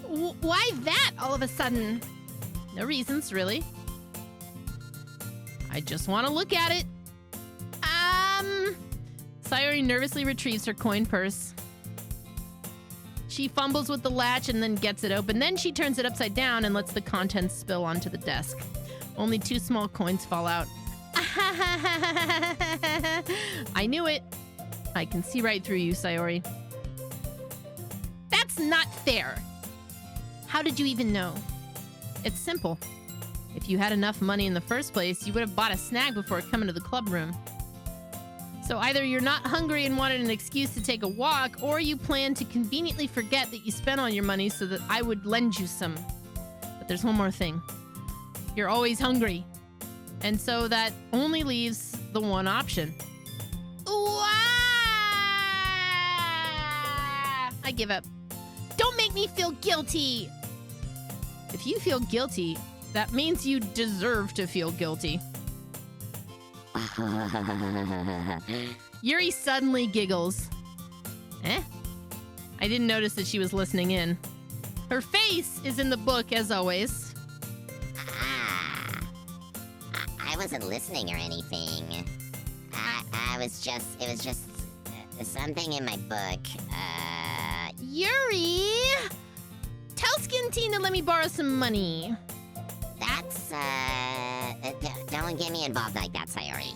Why that all of a sudden? No reasons, really. I just want to look at it. Sayori nervously retrieves her coin purse. She fumbles with the latch and then gets it open. Then she turns it upside down and lets the contents spill onto the desk. Only 2 small coins fall out. I knew it. I can see right through you, Sayori. That's not fair. How did you even know? It's simple. If you had enough money in the first place, you would have bought a snack before coming to the club room. So either you're not hungry and wanted an excuse to take a walk, or you plan to conveniently forget that you spent all your money so that I would lend you some. But there's one more thing. You're always hungry. And so that only leaves the one option. I give up. Don't make me feel guilty. If you feel guilty, that means you deserve to feel guilty. Yuri suddenly giggles. Eh? I didn't notice that she was listening in. Her face is in the book, as always. I wasn't listening or anything. It was just something in my book. Yuri! Tell Skin Teen to let me borrow some money. That's, don't get me involved like that, Sayori.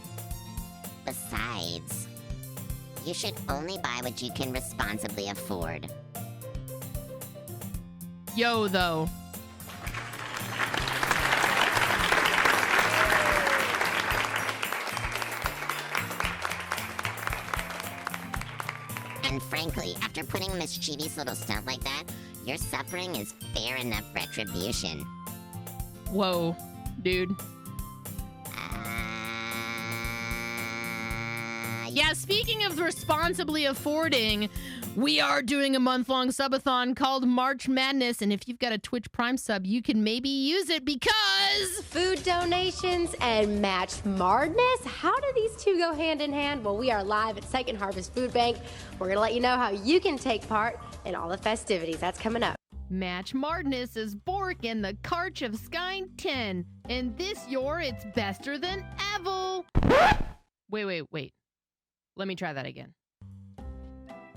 Besides, you should only buy what you can responsibly afford. Yo, though. And frankly, after putting a mischievous little stunt like that, your suffering is fair enough retribution. Yeah, speaking of responsibly affording, we are doing a month-long subathon called March Madness, and if you've got a Twitch Prime sub, you can maybe use it because... Food donations and match madness? How do these two go hand in hand? Well, we are live at Second Harvest Food Bank. We're going to let you know how you can take part in all the festivities. That's coming up. Match Madness is Bork and the Karch of Skyn 10, and this year it's bester than ever. Wait. Let me try that again.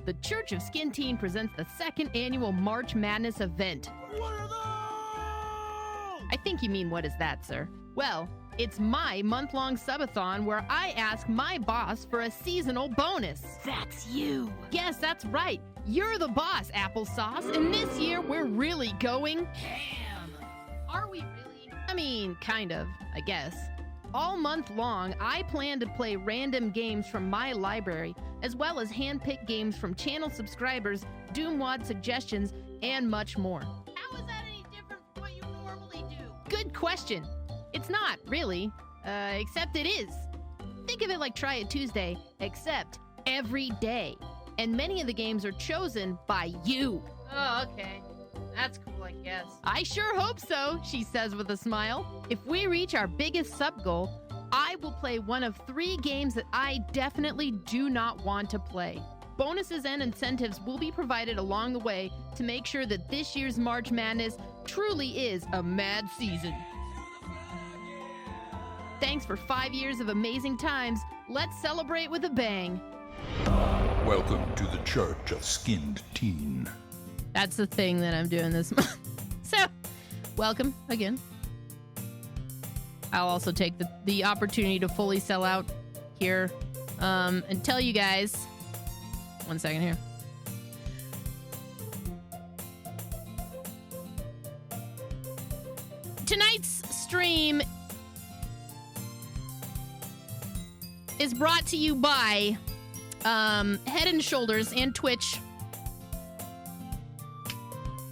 The Church of Skin Teen presents the second annual March Madness event. What are those? I think you mean, what is that, sir? Well, it's my month-long subathon where I ask my boss for a seasonal bonus. That's you. Yes, that's right. You're the boss, Applesauce, and this year we're really going ham. Are we really? I mean, kind of, I guess. All month long, I plan to play random games from my library, as well as hand-picked games from channel subscribers, Doomwad suggestions, and much more. How is that any different from what you normally do? Good question. It's not, really. Except it is. Think of it like Try It Tuesday, except every day. And many of the games are chosen by you. Oh, okay. That's cool, I guess. I sure hope so, she says with a smile. If we reach our biggest sub goal, I will play one of 3 games that I definitely do not want to play. Bonuses and incentives will be provided along the way to make sure that this year's March Madness truly is a mad season. Thanks for 5 years of amazing times. Let's celebrate with a bang. Welcome to the Church of Skinned Teen. That's the thing that I'm doing this month. So, welcome again. I'll also take the opportunity to fully sell out here and tell you guys. 1 second here. Tonight's stream is brought to you by Head and Shoulders and Twitch.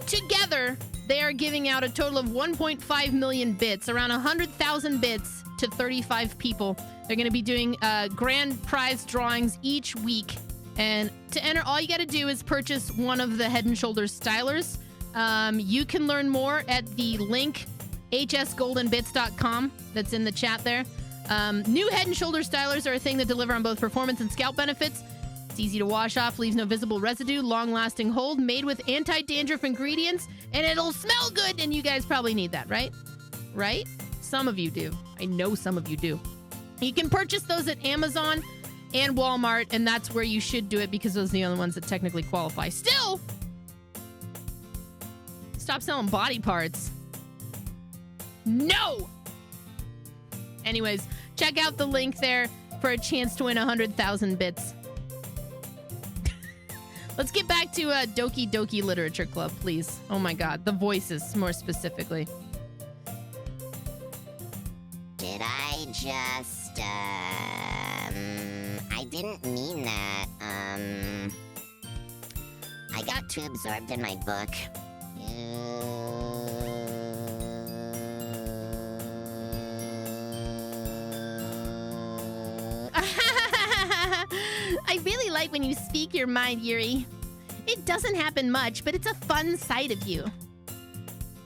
Together, they are giving out a total of 1.5 million bits, around 100,000 bits to 35 people. They're going to be doing grand prize drawings each week. And to enter, all you got to do is purchase one of the Head and Shoulders stylers. You can learn more at the link hsgoldenbits.com that's in the chat there. New Head and Shoulders stylers are a thing that deliver on both performance and scalp benefits. It's easy to wash off, leaves no visible residue, long-lasting hold, made with anti-dandruff ingredients, and it'll smell good, and you guys probably need that, right? Right? Some of you do. I know some of you do. You can purchase those at Amazon and Walmart, and that's where you should do it because those are the only ones that technically qualify. Still, stop selling body parts. No! Anyways, check out the link there for a chance to win 100,000 bits. Let's get back to Doki Doki Literature Club, please. Oh my god, the voices, more specifically. Did I just, I didn't mean that. I got too absorbed in my book. I really like when you speak your mind, Yuri. It doesn't happen much, but it's a fun side of you.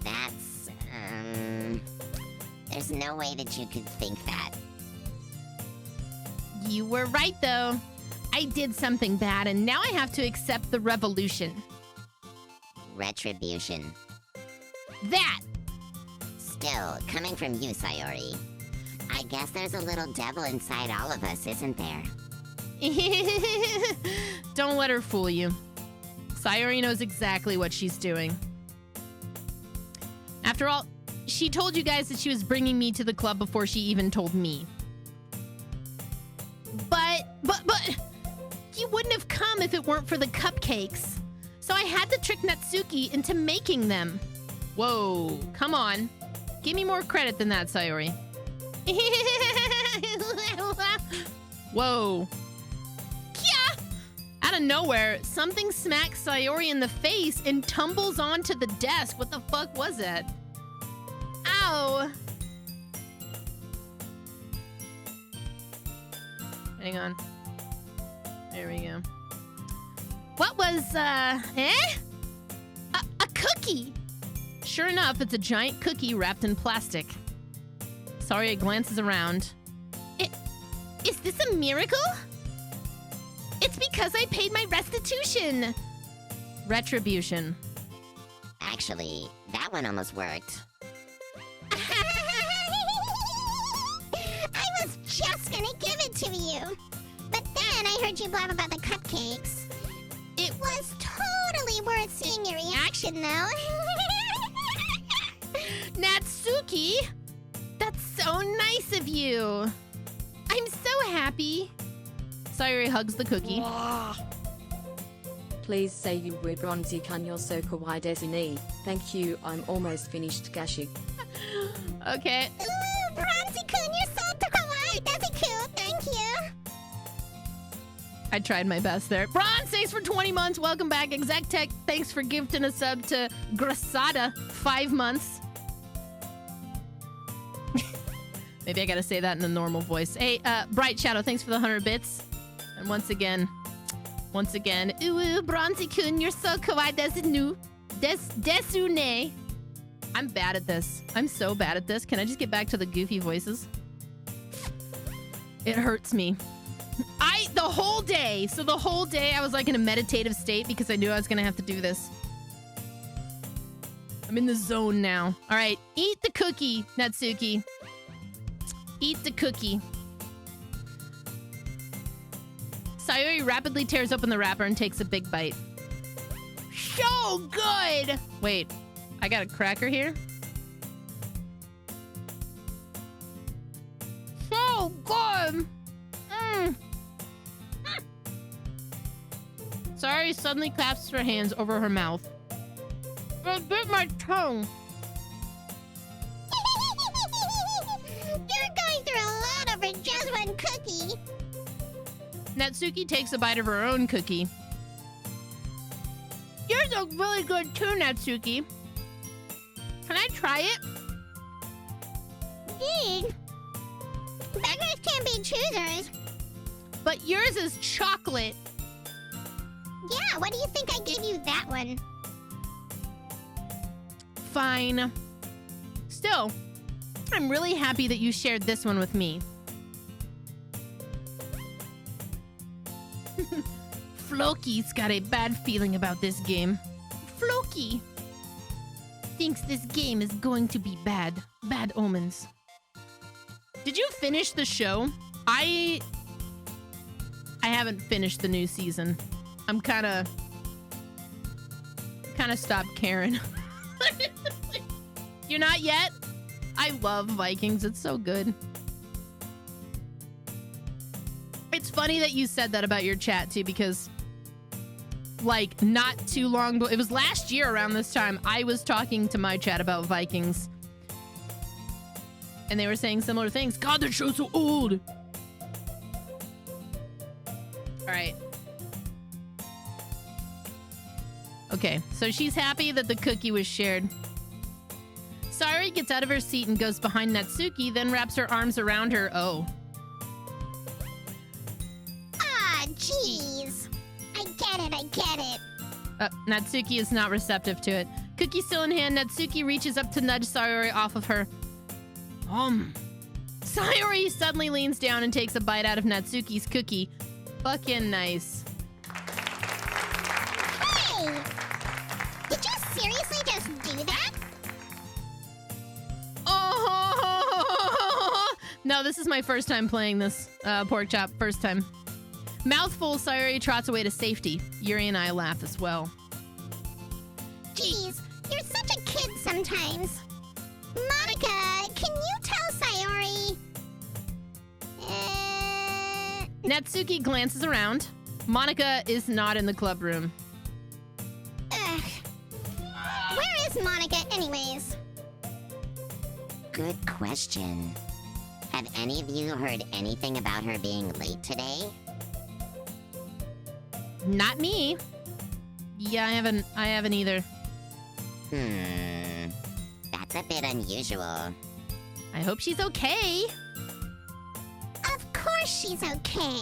That's, there's no way that you could think that. You were right, though. I did something bad, and now I have to accept the revolution. Retribution. That! Still, coming from you, Sayori, I guess there's a little devil inside all of us, isn't there? Don't let her fool you. Sayori knows exactly what she's doing. After all, she told you guys that she was bringing me to the club before she even told me. But you wouldn't have come if it weren't for the cupcakes. So I had to trick Natsuki into making them. Whoa, come on. Give me more credit than that, Sayori. Whoa. Yeah! Out of nowhere, something smacks Sayori in the face and tumbles onto the desk. What the fuck was that? Ow! Hang on. There we go. What was, A cookie! Sure enough, it's a giant cookie wrapped in plastic. Sayori glances around. Is this a miracle? It's because I paid my restitution. Retribution. Actually, that one almost worked. I was just gonna give it to you. But then I heard you blab about the cupcakes. It was totally worth seeing your reaction, though. Natsuki! That's so nice of you. I'm so happy. Sayori hugs the cookie. Please say you were bronzy kanyo so kawaii desu ni. Thank you, I'm almost finished gashi. Okay. Ooh, Bronzy-kun, you're so kawaii. That's cute. Thank you. I tried my best there. Bronze, thanks for 20 months. Welcome back. Exec Tech, thanks for gifting a sub to Grasada, 5 months. Maybe I gotta say that in a normal voice. Hey, Bright Shadow, thanks for the 100 bits. And once again, ooh, Bronzy-kun, you're so kawaii desu desu ne. I'm bad at this. I'm so bad at this. Can I just get back to the goofy voices? It hurts me. The whole day I was like in a meditative state because I knew I was gonna have to do this. I'm in the zone now. All right, eat the cookie, Natsuki. Eat the cookie. Sayori rapidly tears open the wrapper and takes a big bite. So good! Wait, I got a cracker here? So good! Sayori suddenly clasps her hands over her mouth. It bit my tongue. You're going through a lot over just one cookie. Natsuki takes a bite of her own cookie. Yours look really good too, Natsuki. Can I try it? Dang. Beggars can't be choosers. But yours is chocolate. Yeah, what do you think I gave you that one? Fine. Still, I'm really happy that you shared this one with me. Floki's got a bad feeling about this game. Floki thinks this game is going to be bad. Bad omens. Did you finish the show? I haven't finished the new season. I'm kind of stopped caring. You're not yet? I love Vikings. It's so good. It's funny that you said that about your chat too, because like not too long ago, it was last year around this time, I was talking to my chat about Vikings. And they were saying similar things. God, that show's so old. All right. Okay, so she's happy that the cookie was shared. Sayori gets out of her seat and goes behind Natsuki, then wraps her arms around her. Oh. Ah, jeez. I get it. Natsuki is not receptive to it. Cookie still in hand, Natsuki reaches up to nudge Sayori off of her. Sayori suddenly leans down and takes a bite out of Natsuki's cookie. Fucking nice. Hey! Did you seriously just do that? Oh! No, this is my first time playing this pork chop. First time. Mouthful, Sayori trots away to safety. Yuri and I laugh as well. Jeez, you're such a kid sometimes. Monica, can you tell Sayori? Natsuki glances around. Monica is not in the club room. Ugh. Where is Monica anyways? Good question. Have any of you heard anything about her being late today? Not me. Yeah, I haven't either. That's a bit unusual. I hope she's okay. Of course she's okay.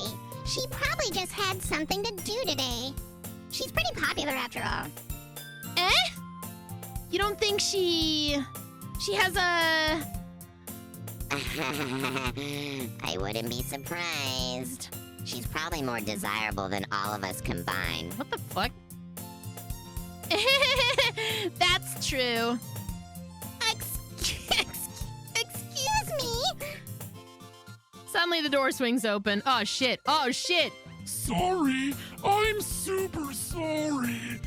She probably just had something to do today. She's pretty popular after all. Eh? You don't think she has a... I wouldn't be surprised. She's probably more desirable than all of us combined. What the fuck? That's true. Excuse me? Suddenly the door swings open. Oh shit. Oh shit. Sorry. I'm super sorry.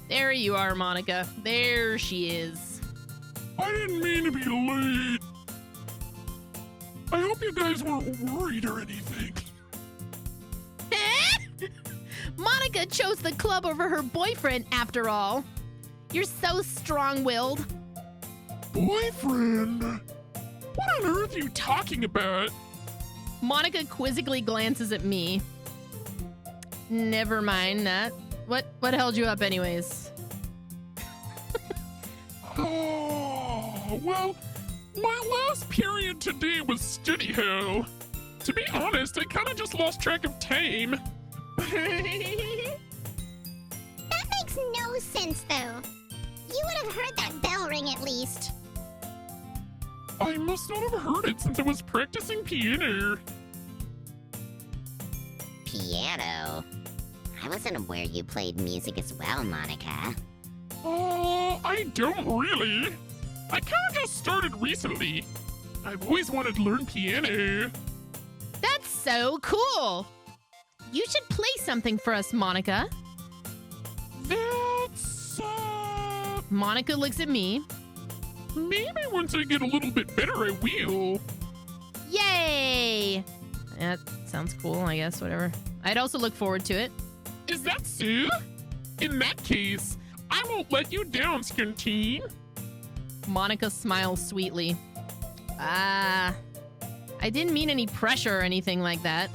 There you are, Monica. There she is. I didn't mean to be late. I hope you guys weren't worried or anything. Monica chose the club over her boyfriend, after all. You're so strong-willed. Boyfriend? What on earth are you talking about? Monica quizzically glances at me. Never mind that. What held you up anyways? Oh, well, my last period today was study hell. To be honest, I kind of just lost track of time. That makes no sense, though. You would have heard that bell ring at least. I must not have heard it since I was practicing piano. Piano? I wasn't aware you played music as well, Monica. Oh, I don't really. I kind of just started recently. I've always wanted to learn piano. That's so cool. You should play something for us, Monica. That's, Monica looks at me. Maybe once I get a little bit better, I will. Yay! That sounds cool, I guess, whatever. I'd also look forward to it. Is that so? In that case, I won't let you down, Skintine. Monica smiles sweetly. I didn't mean any pressure or anything like that.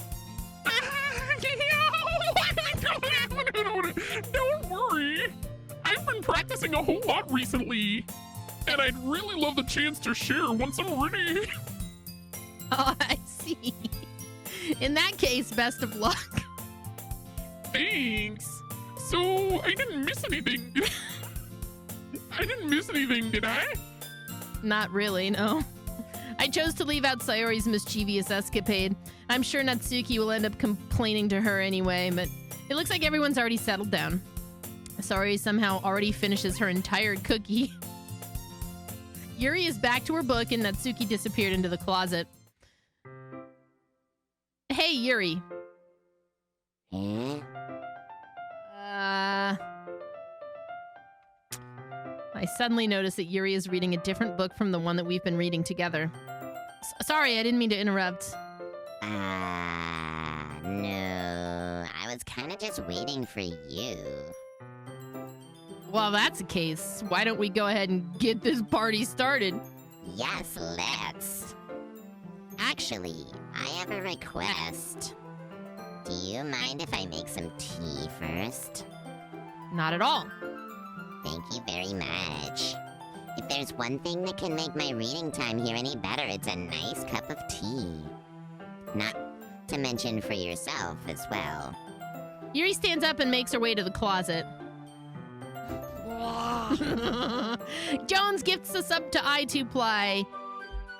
Don't worry. I've been practicing a whole lot recently, and I'd really love the chance to share once I'm ready. Oh, I see. In that case, best of luck. Thanks. So, I didn't miss anything. I didn't miss anything, did I? Not really, no. I chose to leave out Sayori's mischievous escapade. I'm sure Natsuki will end up complaining to her anyway, but it looks like everyone's already settled down. Sayori somehow already finishes her entire cookie. Yuri is back to her book and Natsuki disappeared into the closet. Hey, Yuri. Eh? I suddenly notice that Yuri is reading a different book from the one that we've been reading together. Sorry, I didn't mean to interrupt. No. I was kind of just waiting for you. Well, that's the case. Why don't we go ahead and get this party started? Yes, let's. Actually, I have a request. Do you mind if I make some tea first? Not at all. Thank you very much. If there's one thing that can make my reading time here any better, it's a nice cup of tea. Not to mention for yourself as well. Yuri stands up and makes her way to the closet. Jones gifts us up to I2Ply.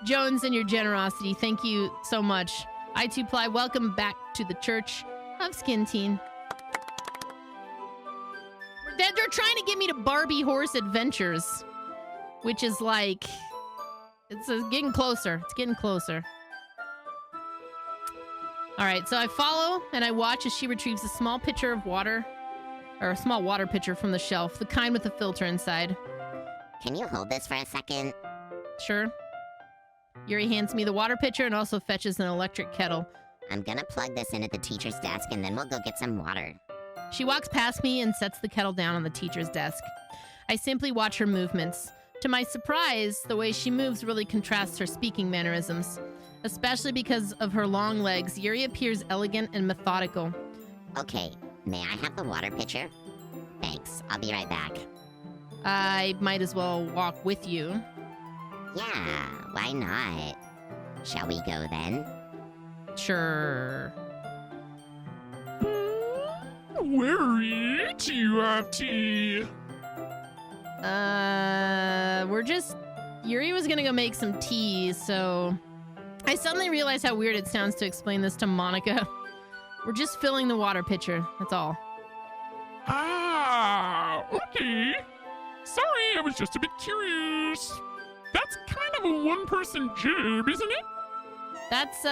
Jones and your generosity, thank you so much. I2Ply, welcome back to the Church of Skin Teen. They're trying to get me to Barbie Horse Adventures, which is like, it's getting closer. It's getting closer. All right, so I follow and I watch as she retrieves a small pitcher of water, or a small water pitcher from the shelf, the kind with a filter inside. Can you hold this for a second? Sure. Yuri hands me the water pitcher and also fetches an electric kettle. I'm gonna plug this in at the teacher's desk and then we'll go get some water. She walks past me and sets the kettle down on the teacher's desk. I simply watch her movements. To my surprise, the way she moves really contrasts her speaking mannerisms. Especially because of her long legs, Yuri appears elegant and methodical. Okay, may I have the water pitcher? Thanks, I'll be right back. I might as well walk with you. Yeah, why not? Shall we go then? Sure. worry. Do you have tea? We're just... Yuri was gonna go make some tea, so... I suddenly realized how weird it sounds to explain this to Monica. We're just filling the water pitcher, that's all. Ah, okay. Sorry, I was just a bit curious. That's kind of a one-person job, isn't it? That's,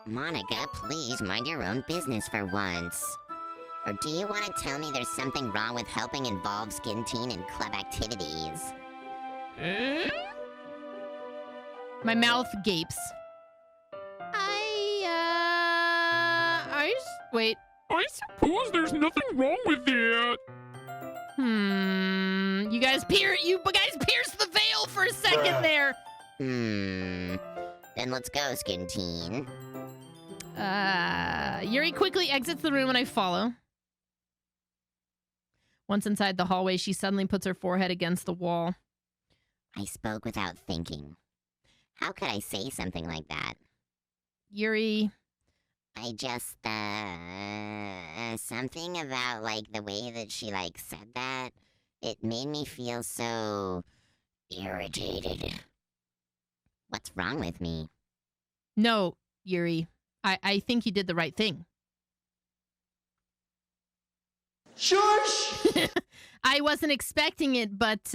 Monica, please mind your own business for once. Or do you want to tell me there's something wrong with helping involve Skin Teen in club activities? Eh? My mouth gapes. Wait. I suppose there's nothing wrong with that. You guys pierced the veil for a second there. Then let's go, Skin Teen. Yuri quickly exits the room and I follow. Once inside the hallway, she suddenly puts her forehead against the wall. I spoke without thinking. How could I say something like that? Yuri... I just, something about, like, the way that she, like, said that, it made me feel so irritated. What's wrong with me? No, Yuri. I think you did the right thing. Shush! I wasn't expecting it, but,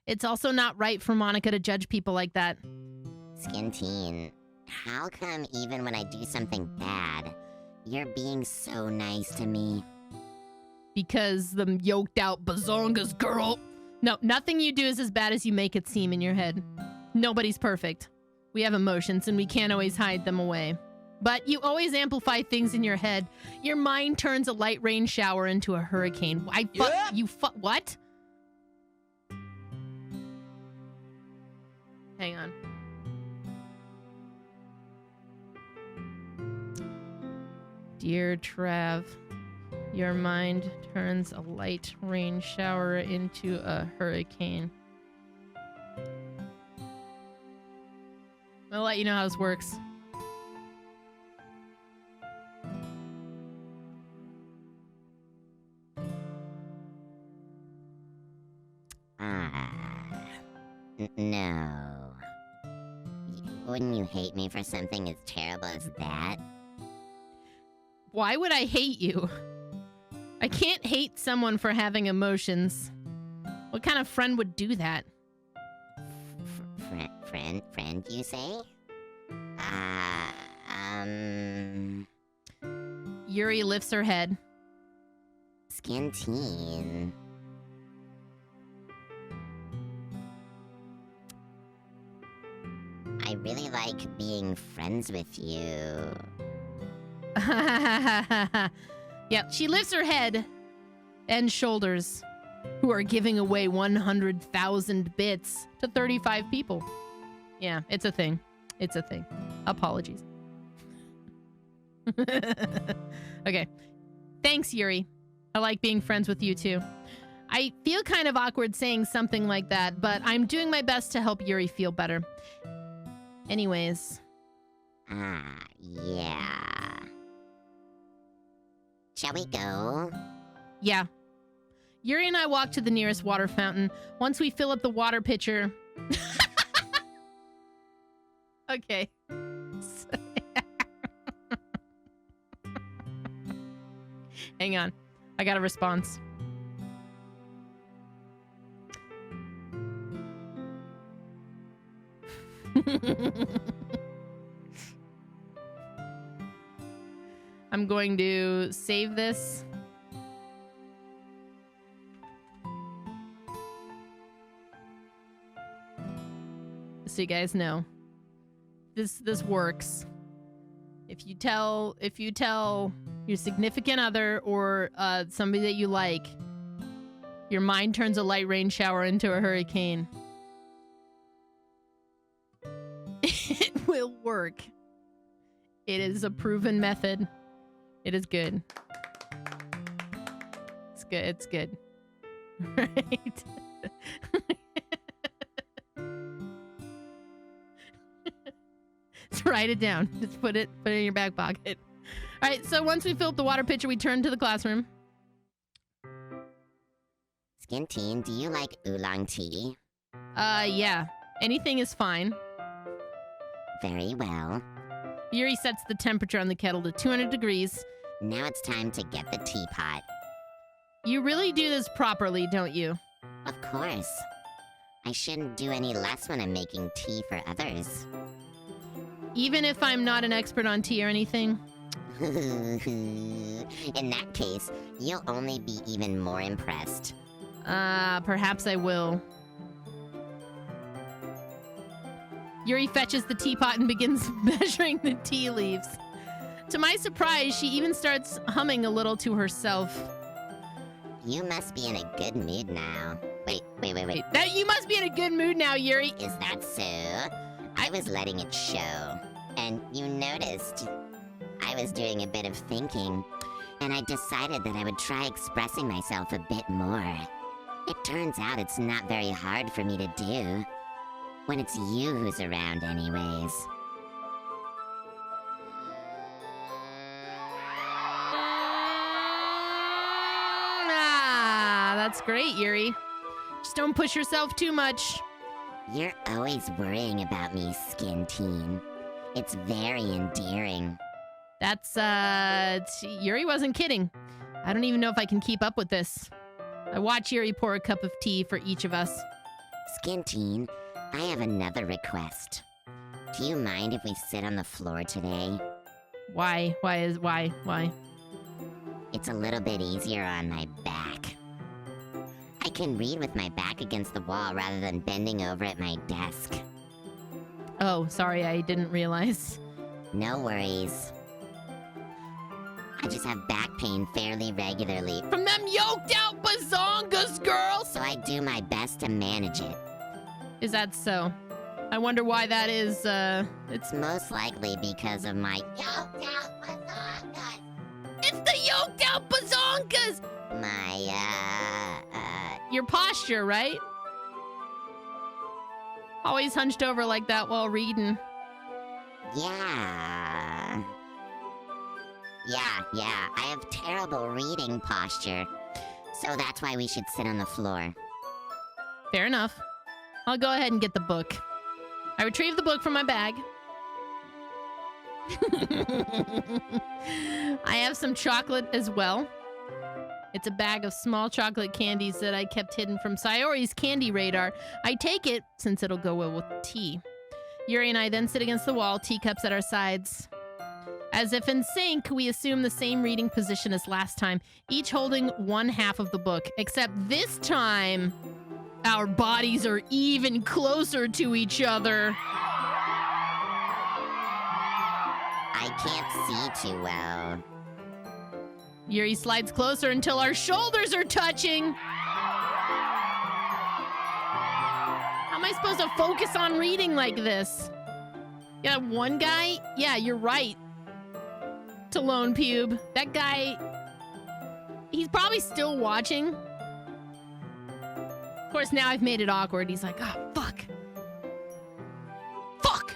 it's also not right for Monica to judge people like that. Skin Teen, how come even when I do something bad, you're being so nice to me? Because the yoked out bazongas girl. No, nothing you do is as bad as you make it seem in your head. Nobody's perfect. We have emotions and we can't always hide them away. But you always amplify things in your head. Your mind turns a light rain shower into a hurricane. What? Hang on. Dear Trav, your mind turns a light rain shower into a hurricane. I'll let you know how this works. No. Wouldn't you hate me for something as terrible as that? Why would I hate you? I can't hate someone for having emotions. What kind of friend would do that? Friend, you say? Yuri lifts her head. Skin Teen. I really like being friends with you. Yep, she lifts her head and shoulders, who are giving away 100,000 bits to 35 people. Yeah, it's a thing. It's a thing. Apologies. Okay. Thanks, Yuri. I like being friends with you, too. I feel kind of awkward saying something like that, but I'm doing my best to help Yuri feel better. Anyways. Yeah. Shall we go? Yeah. Yuri and I walk to the nearest water fountain. Once we fill up the water pitcher... Okay. Hang on. I got a response. I'm going to save this. So you guys know. This works. If you tell your significant other or somebody that you like, your mind turns a light rain shower into a hurricane. It will work. It is a proven method. It is good. It's good. It's good. Right. Just write it down. Just put it in your back pocket. All right, so once we fill up the water pitcher, we turn to the classroom. Skin Teen, do you like oolong tea? Yeah. Anything is fine. Very well. Yuri sets the temperature on the kettle to 200 degrees. Now it's time to get the teapot. You really do this properly, don't you? Of course. I shouldn't do any less when I'm making tea for others. Even if I'm not an expert on tea or anything? In that case, you'll only be even more impressed. Perhaps I will. Yuri fetches the teapot and begins measuring the tea leaves. To my surprise, she even starts humming a little to herself. You must be in a good mood now. Wait. That you must be in a good mood now, Yuri. Is that so? I was letting it show. And you noticed I was doing a bit of thinking, and I decided that I would try expressing myself a bit more. It turns out it's not very hard for me to do. When it's you who's around anyways. That's great, Yuri. Just don't push yourself too much. You're always worrying about me, Skin Teen. It's very endearing. That's, Yuri wasn't kidding. I don't even know if I can keep up with this. I watch Yuri pour a cup of tea for each of us. Skin Teen, I have another request. Do you mind if we sit on the floor today? Why? Why? It's a little bit easier on my back. I can read with my back against the wall rather than bending over at my desk. Oh, sorry, I didn't realize. No worries. I just have back pain fairly regularly. From them yoked out bazongas, girl! So I do my best to manage it. Is that so? I wonder why that is, It's most likely because of my yoked out bazongas. It's the yoked out bazongas! Your posture, right? Always hunched over like that while reading. Yeah. I have terrible reading posture. So that's why we should sit on the floor. Fair enough. I'll go ahead and get the book. I retrieve the book from my bag. I have some chocolate as well. It's a bag of small chocolate candies that I kept hidden from Sayori's candy radar. I take it since it'll go well with tea. Yuri and I then sit against the wall, teacups at our sides. As if in sync, we assume the same reading position as last time, each holding one half of the book, except this time, our bodies are even closer to each other. I can't see too well. Yuri slides closer until our shoulders are touching. How am I supposed to focus on reading like this? Yeah, one guy? Yeah, you're right. Talone Pube. That guy, he's probably still watching. Of course, now I've made it awkward. He's like, oh, fuck. Fuck!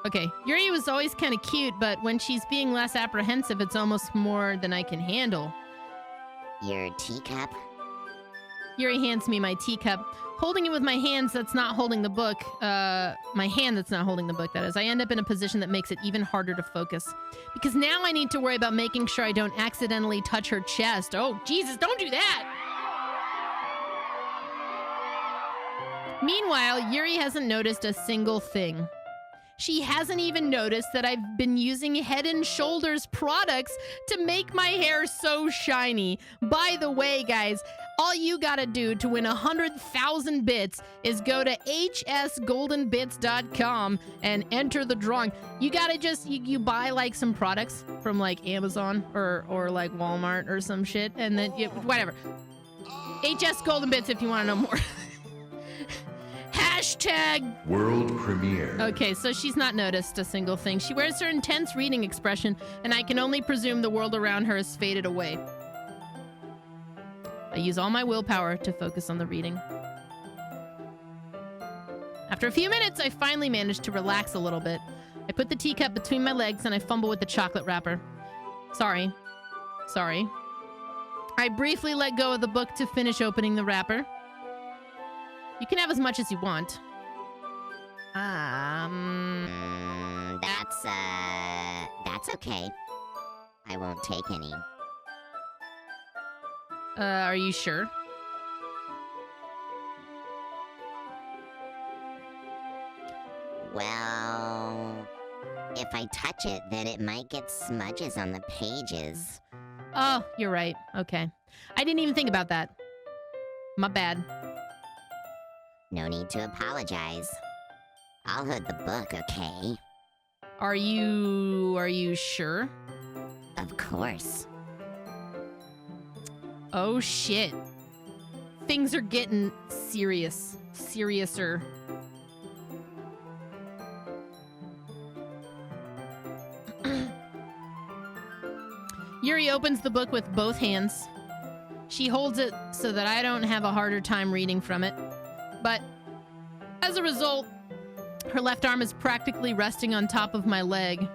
Okay, Yuri was always kind of cute, but when she's being less apprehensive, it's almost more than I can handle. Your teacup? Yuri hands me my teacup. Holding it with my hands that's not holding the book, my hand that's not holding the book, that is, I end up in a position that makes it even harder to focus. Because now I need to worry about making sure I don't accidentally touch her chest. Oh, Jesus, don't do that! Meanwhile, Yuri hasn't noticed a single thing. She hasn't even noticed that I've been using Head & Shoulders products to make my hair so shiny. By the way, guys, all you gotta do to win 100,000 bits is go to hsgoldenbits.com and enter the drawing. You gotta just, you buy like some products from like Amazon or like Walmart or some shit, and then, whatever. HS Golden Bits if you wanna know more. Hashtag World premiere. Okay, so she's not noticed a single thing. She wears her intense reading expression, and I can only presume the world around her has faded away. I use all my willpower to focus on the reading. After a few minutes, I finally manage to relax a little bit. I put the teacup between my legs and I fumble with the chocolate wrapper. Sorry. Sorry. I briefly let go of the book to finish opening the wrapper. You can have as much as you want. That's okay. I won't take any. Are you sure? Well, if I touch it, then it might get smudges on the pages. Oh, you're right. Okay. I didn't even think about that. My bad. No need to apologize. I'll hood the book, okay? Are you sure? Of course. Oh shit. Things are getting serious. Seriouser. Yuri opens the book with both hands. She holds it so that I don't have a harder time reading from it. But as a result, her left arm is practically resting on top of my leg.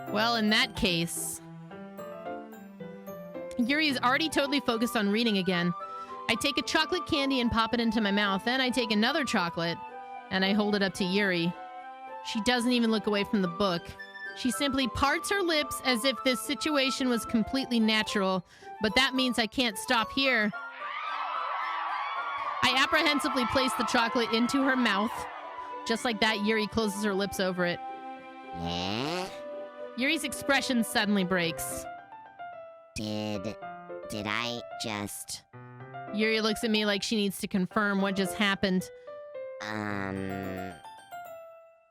Well, in that case, Yuri is already totally focused on reading again. I take a chocolate candy and pop it into my mouth. Then I take another chocolate and I hold it up to Yuri. She doesn't even look away from the book. She simply parts her lips as if this situation was completely natural, but that means I can't stop here. I apprehensively place the chocolate into her mouth. Just like that, Yuri closes her lips over it. Yeah? Yuri's expression suddenly breaks. Did I just... Yuri looks at me like she needs to confirm what just happened.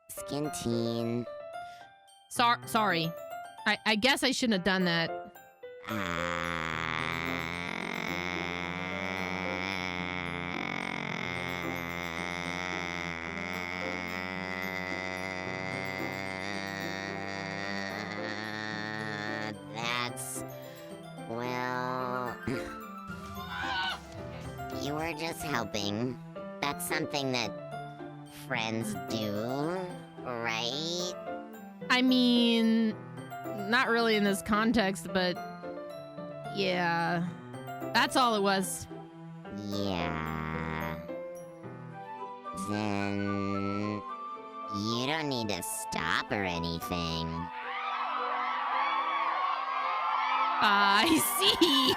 Skin teen. Sorry. I guess I shouldn't have done that. That's... Well... You were just helping. That's something that friends do, right? I mean, not really in this context, but yeah, that's all it was. Yeah. Then you don't need to stop or anything. I see.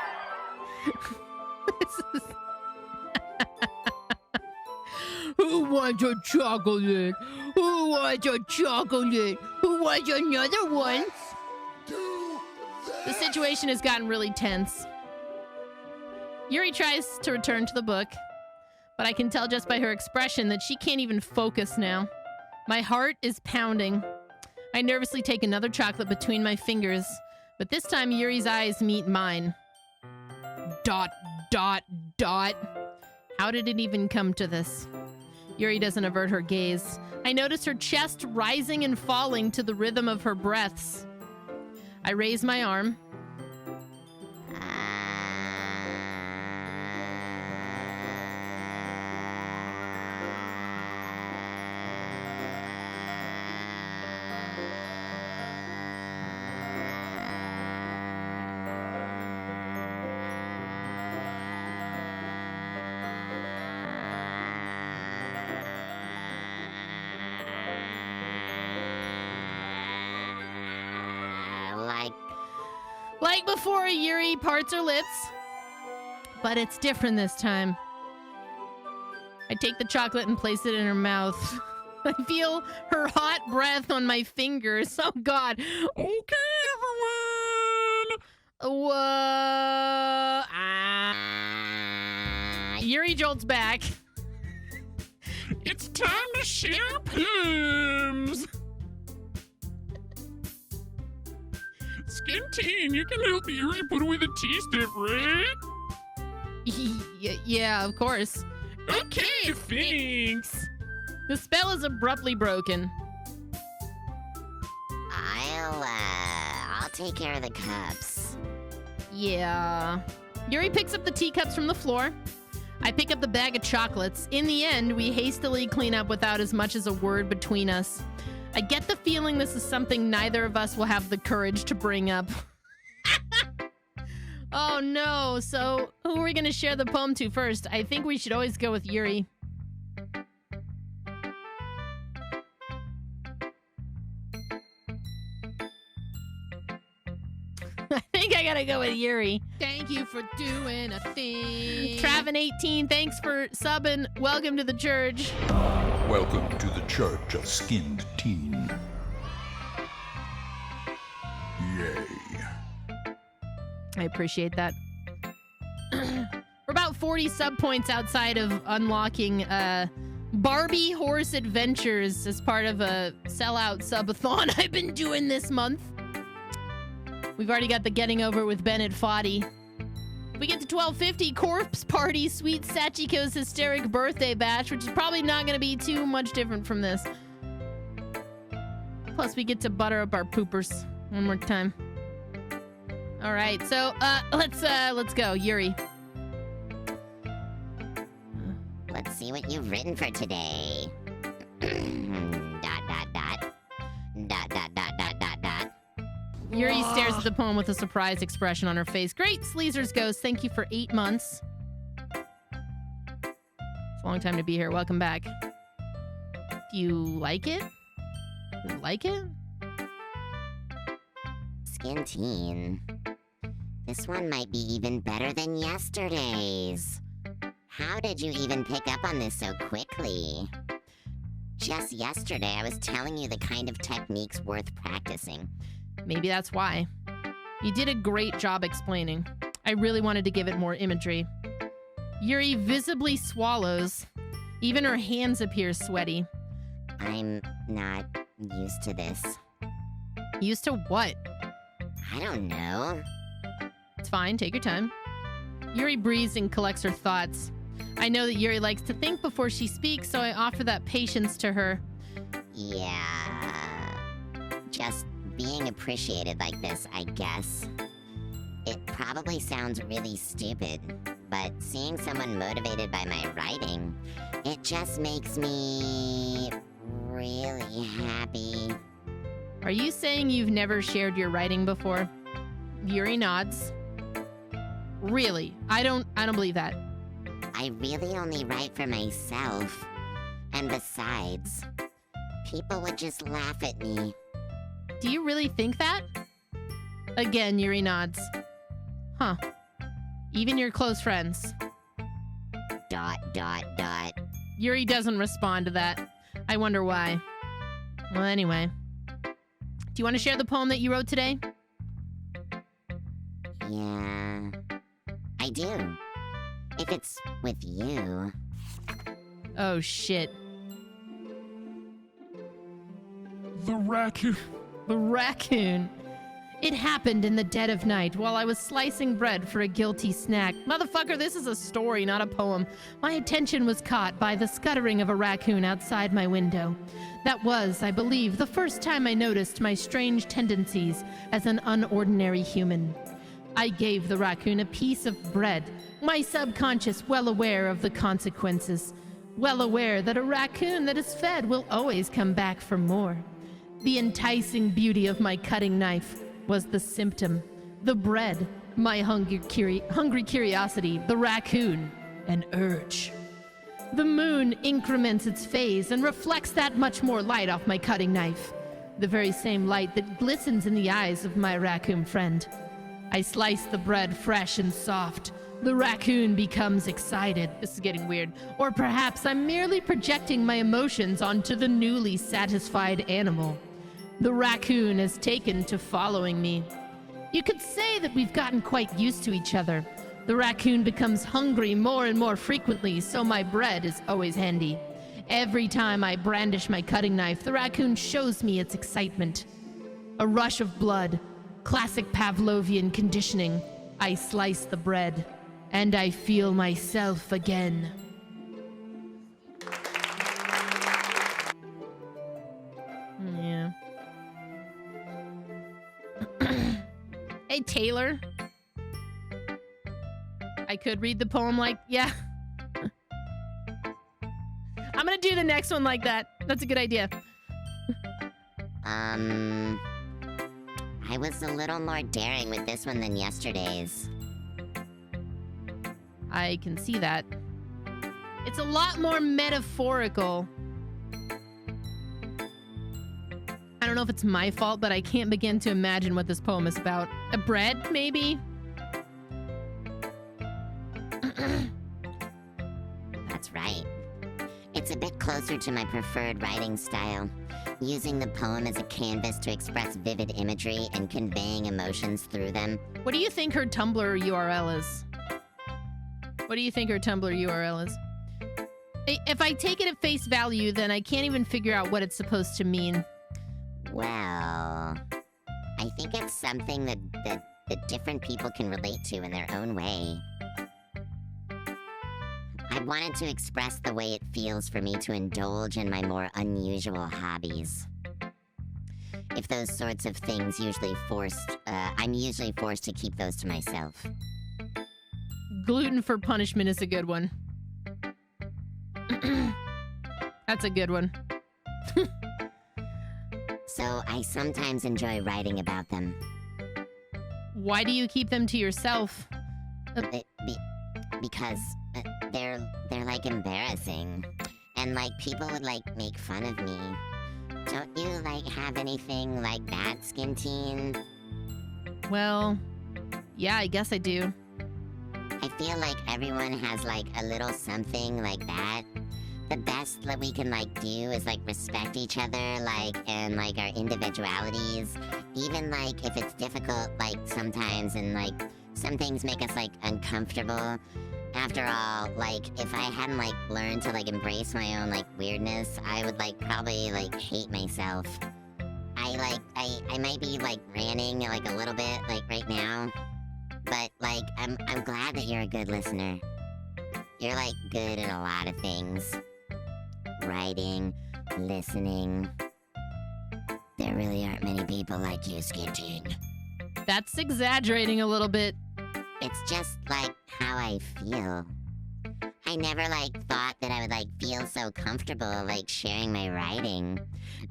Who wants a chocolate? Who wants a chocolate? Who wants another one? The situation has gotten really tense. Yuri tries to return to the book, but I can tell just by her expression that she can't even focus now. My heart is pounding. I nervously take another chocolate between my fingers, but this time Yuri's eyes meet mine. ... How did it even come to this? Yuri doesn't avert her gaze. I notice her chest rising and falling to the rhythm of her breaths. I raise my arm. Like before, Yuri parts her lips, but it's different this time. I take the chocolate and place it in her mouth. I feel her hot breath on my fingers. Oh, God. Okay, everyone. Yuri jolts back. It's time to share plums. Skin teen, you can help Yuri put away the tea stuff, right? Yeah, of course. Okay, thanks. The spell is abruptly broken. I'll take care of the cups. Yeah. Yuri picks up the teacups from the floor. I pick up the bag of chocolates. In the end, we hastily clean up without as much as a word between us. I get the feeling this is something neither of us will have the courage to bring up. Oh no, so who are we gonna share the poem to first? I think we should always go with Yuri. I think I gotta go with Yuri. Thank you for doing a thing. Travin18, thanks for subbing. Welcome to the church. Welcome to the Church of Skinned Teen. Yay. I appreciate that. We're about 40 sub points outside of unlocking Barbie Horse Adventures as part of a sellout subathon I've been doing this month. We've already got the Getting Over with Bennett Foddy. We get to 1250 Corpse Party Sweet Sachiko's Hysteric Birthday Bash, which is probably not going to be too much different from this. Plus, we get to butter up our poopers one more time. All right, so let's go, Yuri. Let's see what you've written for today. dot, dot, dot. Dot, dot, dot, dot, dot, dot. Yuri stares at the poem with a surprised expression on her face. Great, Sleezer's Ghost, thank you for 8 months. It's a long time to be here. Welcome back. Do you like it? You like it? Skin Teen. This one might be even better than yesterday's. How did you even pick up on this so quickly? Just yesterday, I was telling you the kind of techniques worth practicing. Maybe that's why. You did a great job explaining. I really wanted to give it more imagery. Yuri visibly swallows. Even her hands appear sweaty. I'm not used to this. Used to what? I don't know. It's fine, take your time. Yuri breathes and collects her thoughts. I know that Yuri likes to think before she speaks, so I offer that patience to her. Yeah. Just being appreciated like this, I guess. It probably sounds really stupid, but seeing someone motivated by my writing, it just makes me really happy. Are you saying you've never shared your writing before? Yuri nods. Really? I don't believe that. I really only write for myself. And besides, people would just laugh at me. Do you really think that? Again, Yuri nods. Huh. Even your close friends. Dot, dot, dot. Yuri doesn't respond to that. I wonder why. Well, anyway. Do you want to share the poem that you wrote today? Yeah, I do. If it's with you. Oh, shit. The raccoon. The raccoon. It happened in the dead of night while I was slicing bread for a guilty snack. Motherfucker, this is a story, not a poem. My attention was caught by the scuttering of a raccoon outside my window. That was, I believe, the first time I noticed my strange tendencies as an unordinary human. I gave the raccoon a piece of bread, my subconscious well aware of the consequences, well aware that a raccoon that is fed will always come back for more. The enticing beauty of my cutting knife was the symptom, the bread, my hungry curiosity, the raccoon, an urge. The moon increments its phase and reflects that much more light off my cutting knife, the very same light that glistens in the eyes of my raccoon friend. I slice the bread fresh and soft. The raccoon becomes excited. This is getting weird. Or perhaps I'm merely projecting my emotions onto the newly satisfied animal. The raccoon has taken to following me. You could say that we've gotten quite used to each other. The raccoon becomes hungry more and more frequently, so my bread is always handy. Every time I brandish my cutting knife, the raccoon shows me its excitement. A rush of blood, classic Pavlovian conditioning. I slice the bread, and I feel myself again. Yeah. Hey, Taylor. I could read the poem like, yeah. I'm gonna do the next one like that. That's a good idea. I was a little more daring with this one than yesterday's. I can see that. It's a lot more metaphorical. I don't know if it's my fault, but I can't begin to imagine what this poem is about. A bread, maybe? That's right. It's a bit closer to my preferred writing style, using the poem as a canvas to express vivid imagery and conveying emotions through them. What do you think her Tumblr URL is? What do you think her Tumblr URL is? If I take it at face value, then I can't even figure out what it's supposed to mean. Well, I think it's something that different people can relate to in their own way. I wanted to express the way it feels for me to indulge in my more unusual hobbies. If those sorts of things I'm usually forced to keep those to myself. Gluten for punishment is a good one. That's a good one. So I sometimes enjoy writing about them. Why do you keep them to yourself? Because they're like embarrassing, and like people would like make fun of me. Don't you like have anything like that, Skin Teen? Well, yeah, I guess I do. I feel like everyone has like a little something like that. The best that we can like do is like respect each other, like, and like our individualities. Even like if it's difficult, like sometimes, and like some things make us like uncomfortable. After all, like if I hadn't like learned to like embrace my own like weirdness, I would like probably like hate myself. I might be like ranting like a little bit like right now, but like I'm glad that you're a good listener. You're like good at a lot of things. Writing, listening. There really aren't many people like you, Skin Teen. That's exaggerating a little bit. It's just like how I feel. I never like thought that I would like feel so comfortable like sharing my writing.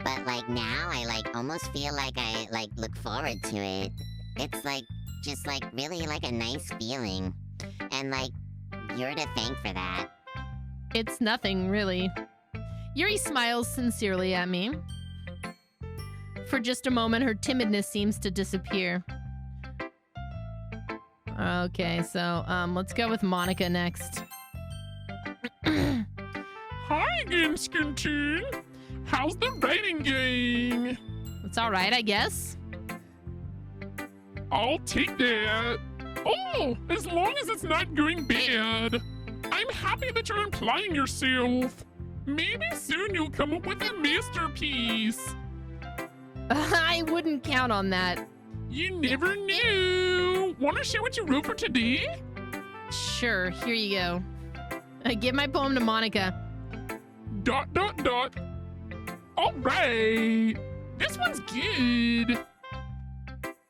But like now I like almost feel like I like look forward to it. It's like just like really like a nice feeling. And like you're to thank for that. It's nothing, really. Yuri smiles sincerely at me. For just a moment, her timidness seems to disappear. Okay, so let's go with Monica next. Hi again, Skin Teen. How's the writing going? It's all right, I guess. I'll take that. Oh, as long as it's not going bad. I'm happy that you're implying yourself. Maybe soon you'll come up with a masterpiece. I wouldn't count on that. You never know. Want to share what you wrote for today? Sure, here you go. Give my poem to Monica. ... All right. This one's good.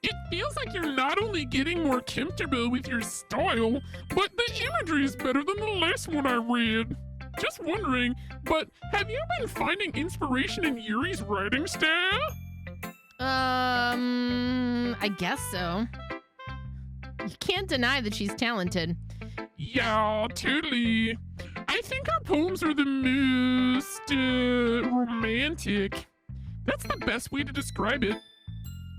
It feels like you're not only getting more comfortable with your style, but the imagery is better than the last one I read. Just wondering, but have you been finding inspiration in Yuri's writing style? I guess so. You can't deny that she's talented. Yeah, totally. I think her poems are the most romantic. That's the best way to describe it.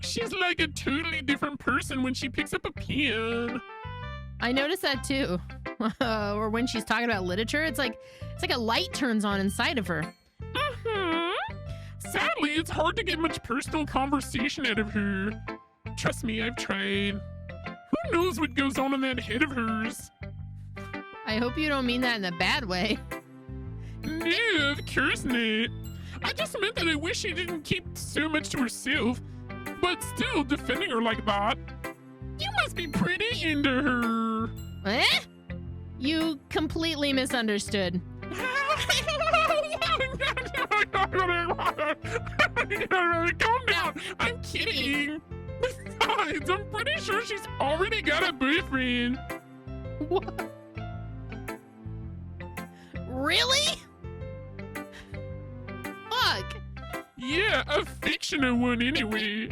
She's like a totally different person when she picks up a pen. I noticed that too. Or when she's talking about literature, it's like a light turns on inside of her. Sadly, it's hard to get much personal conversation out of her. Trust me, I've tried. Who knows what goes on in that head of hers? I hope you don't mean that in a bad way. No, of course not. I just meant that I wish she didn't keep so much to herself. But still, defending her like that, you must be pretty into her. Eh? You completely misunderstood. Calm down. I'm kidding. Besides, I'm pretty sure she's already got a boyfriend. What? Really? Fuck. Yeah, Yeah, a fictional one anyway.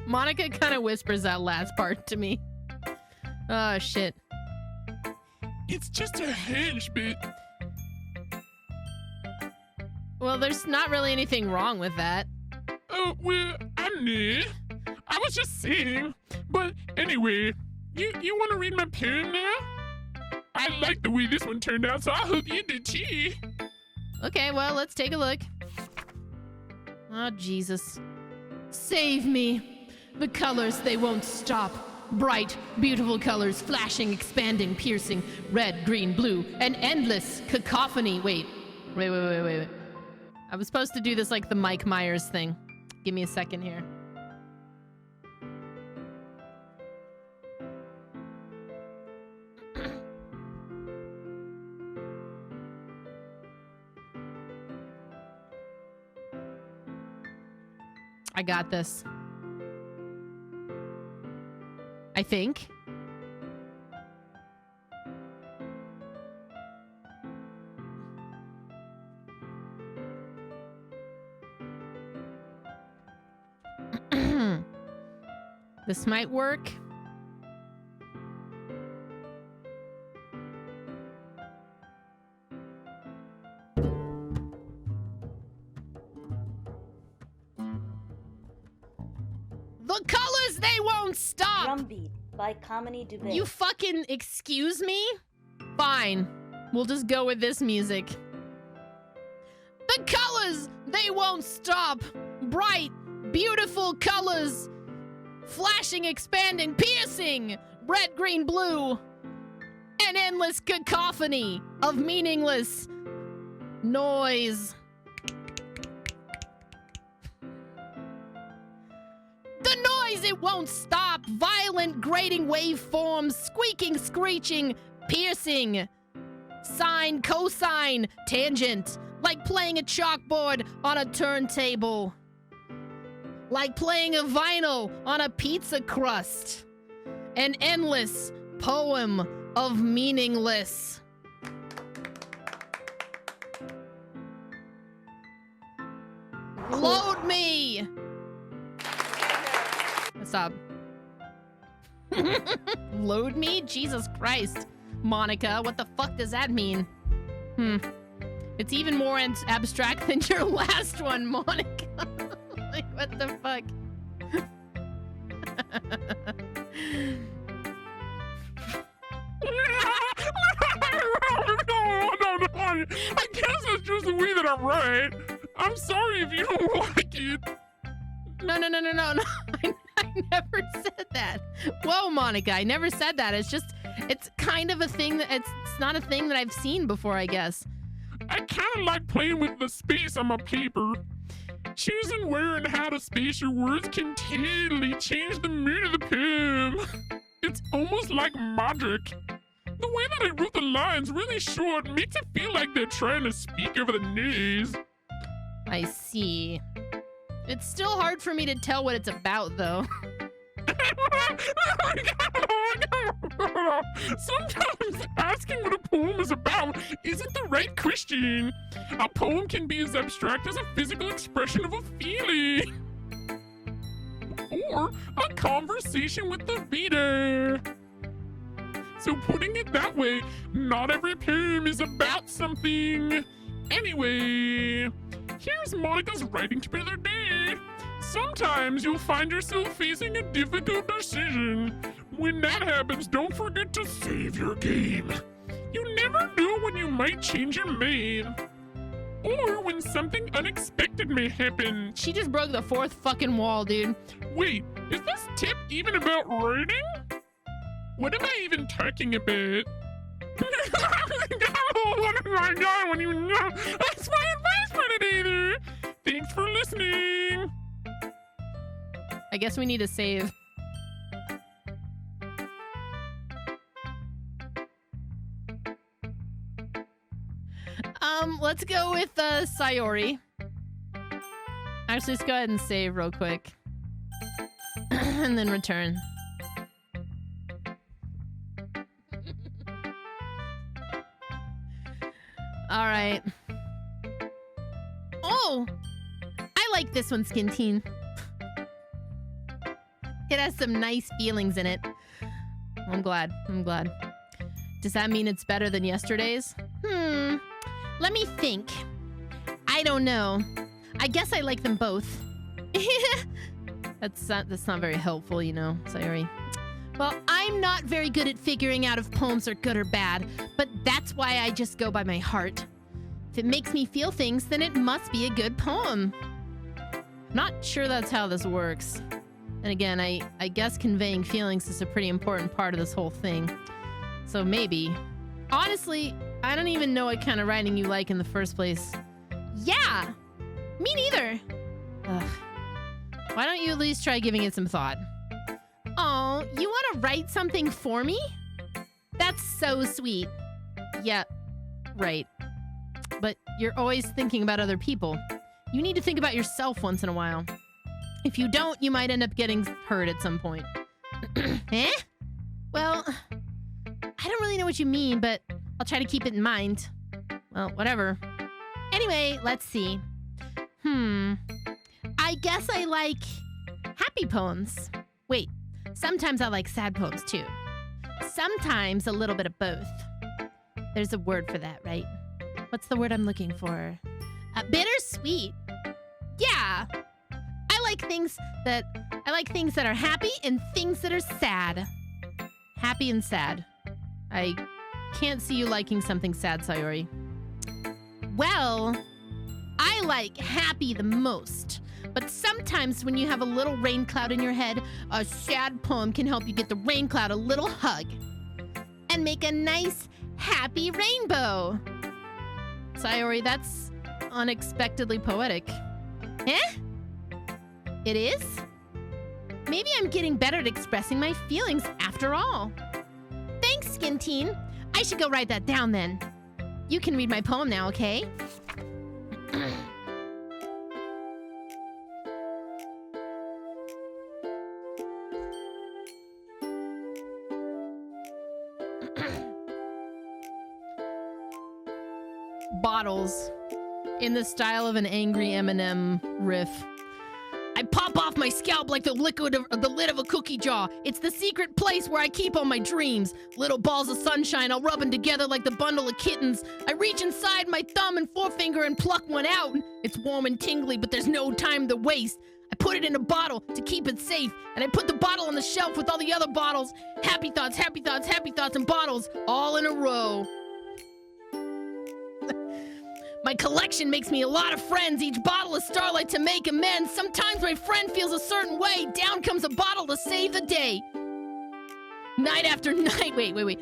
Monica kind of whispers that last part to me. Oh, shit. It's just a hunch, but... Well, there's not really anything wrong with that. Oh, well, I'm new. I was just saying. But anyway, you want to read my poem now? I like the way this one turned out, so I hope you did too. Okay, well, let's take a look. Oh, Jesus. Save me. The colors, they won't stop. Bright, beautiful colors, flashing, expanding, piercing, red, green, blue, an endless cacophony. Wait. I was supposed to do this like the Mike Myers thing. Give me a second here. I got this. I think. This might work. The colors, they won't stop! Drumbeat by Kamini Dubé. You fucking excuse me? Fine. We'll just go with this music. The colors, they won't stop. Bright, beautiful colors. Flashing, expanding, piercing. Red, green, blue. An endless cacophony of meaningless noise. The noise, it won't stop. Violent, grating waveforms, squeaking, screeching, piercing. Sine, cosine, tangent. Like playing a chalkboard on a turntable. Like playing a vinyl on a pizza crust. An endless poem of meaningless. Load me! Stop. Load me? Jesus Christ. Monica, what the fuck does that mean? It's even more abstract than your last one, Monica. Like, what the fuck? No. I guess it's just the way that I'm right. I'm sorry if you don't like it. No. I never said that. Whoa, Monica, I never said that. It's kind of a thing that it's not a thing that I've seen before, I guess. I kind of like playing with the space on my paper. Choosing where and how to space your words can totally change the mood of the poem. It's almost like magic. The way that I wrote the lines really short makes it feel like they're trying to speak over the nose. I see. It's still hard for me to tell what it's about, though. Sometimes asking what a poem is about isn't the right question. A poem can be as abstract as a physical expression of a feeling. Or a conversation with the reader. So putting it that way, not every poem is about something. Anyway, here's Monica's writing tip of the day. Sometimes you'll find yourself facing a difficult decision. When that happens, don't forget to save your game. You never know when you might change your mind. Or when something unexpected may happen. She just broke the fourth fucking wall, dude. Wait, is this tip even about writing? What am I even talking about? What am I got when you know? That's my advice for today, there. Thanks for listening. I guess we need to save. Let's go with Sayori. Actually, let's go ahead and save real quick. And then return. All right. Oh! I like this one, Skin Teen. It has some nice feelings in it. I'm glad. Does that mean it's better than yesterday's? Let me think. I don't know. I guess I like them both. That's not very helpful, you know, Sayori. Well, I'm not very good at figuring out if poems are good or bad, but that's why I just go by my heart. If it makes me feel things, then it must be a good poem. I'm not sure that's how this works. And again, I guess conveying feelings is a pretty important part of this whole thing. So maybe. Honestly, I don't even know what kind of writing you like in the first place. Yeah! Me neither! Ugh. Why don't you at least try giving it some thought? Oh, you want to write something for me? That's so sweet. Yeah, right. But you're always thinking about other people. You need to think about yourself once in a while. If you don't, you might end up getting hurt at some point. Eh? Well, I don't really know what you mean, but I'll try to keep it in mind. Well, whatever. Anyway, let's see. I guess I like happy poems. Wait, sometimes I like sad poems too. Sometimes a little bit of both. There's a word for that, right? What's the word I'm looking for? Bittersweet. Yeah. I like things that are happy and things that are sad. Happy and sad. I can't see you liking something sad, Sayori. Well, I like happy the most. But sometimes when you have a little rain cloud in your head, a sad poem can help you get the rain cloud a little hug and make a nice, happy rainbow. Sayori, that's unexpectedly poetic. Eh? It is? Maybe I'm getting better at expressing my feelings after all. Thanks, Skin Teen. I should go write that down then. You can read my poem now, okay? Bottles, in the style of an angry Eminem riff. I pop off my scalp like the lid of a cookie jar. It's the secret place where I keep all my dreams. Little balls of sunshine, I'll rub them together like the bundle of kittens. I reach inside my thumb and forefinger and pluck one out. It's warm and tingly, but there's no time to waste. I put it in a bottle to keep it safe, and I put the bottle on the shelf with all the other bottles. Happy thoughts, happy thoughts, happy thoughts, and bottles all in a row. My collection makes me a lot of friends. Each bottle is starlight to make amends. Sometimes my friend feels a certain way. Down comes a bottle to save the day. Night after night, wait.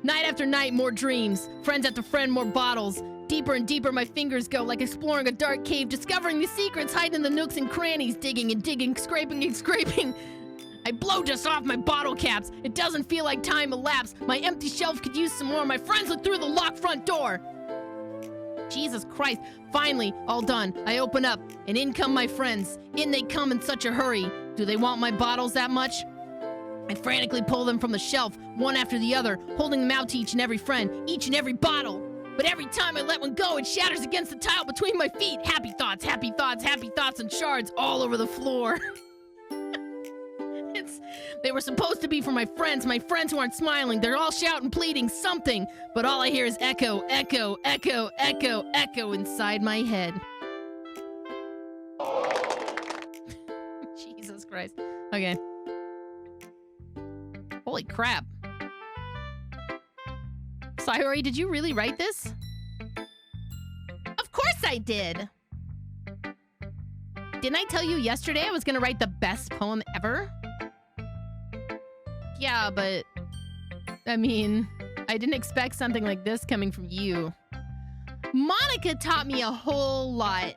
Night after night, more dreams. Friends after friend, more bottles. Deeper and deeper my fingers go, like exploring a dark cave, discovering the secrets hiding in the nooks and crannies, digging and digging, scraping and scraping. I blow just off my bottle caps. It doesn't feel like time elapsed. My empty shelf could use some more. My friends look through the locked front door. Jesus Christ. Finally, all done. I open up, and in come my friends. In they come in such a hurry. Do they want my bottles that much? I frantically pull them from the shelf, one after the other, holding them out to each and every friend, each and every bottle. But every time I let one go, it shatters against the tile between my feet. Happy thoughts, happy thoughts, happy thoughts, and shards all over the floor. They were supposed to be for my friends who aren't smiling. They're all shouting, pleading, something. But all I hear is echo, echo, echo, echo, echo inside my head. Jesus Christ. Okay. Holy crap. Sayori, did you really write this? Of course I did. Didn't I tell you yesterday I was gonna write the best poem ever? Yeah, but I mean, I didn't expect something like this coming from you. Monica taught me a whole lot.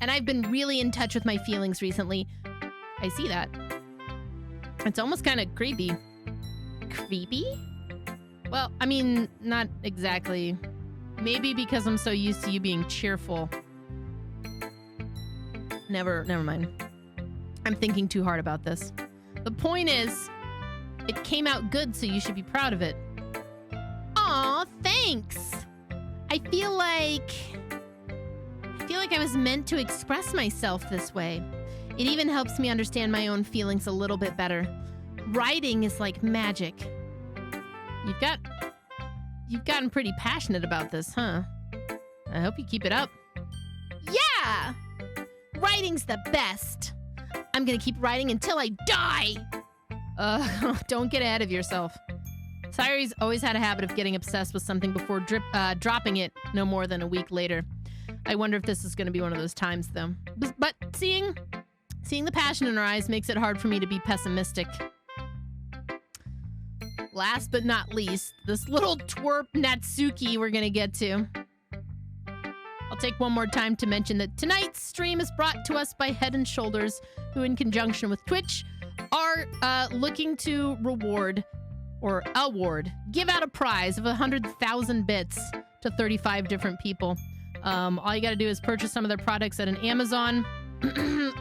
And I've been really in touch with my feelings recently. I see that. It's almost kind of creepy. Creepy? Well, I mean, not exactly. Maybe because I'm so used to you being cheerful. Never mind. I'm thinking too hard about this. The point is, it came out good, so you should be proud of it. Aw, thanks. I feel like feel like I was meant to express myself this way. It even helps me understand my own feelings a little bit better. Writing is like magic. You've gotten pretty passionate about this, huh? I hope you keep it up. Yeah! Writing's the best. I'm gonna keep writing until I die. Don't get ahead of yourself. Sayori's always had a habit of getting obsessed with something before dropping it no more than a week later. I wonder if this is gonna be one of those times, though. But seeing the passion in her eyes makes it hard for me to be pessimistic. Last but not least, this little twerp Natsuki we're gonna get to. I'll take one more time to mention that tonight's stream is brought to us by Head & Shoulders, who in conjunction with Twitch are looking to give out a prize of 100,000 bits to 35 different people. All you gotta do is purchase some of their products at an Amazon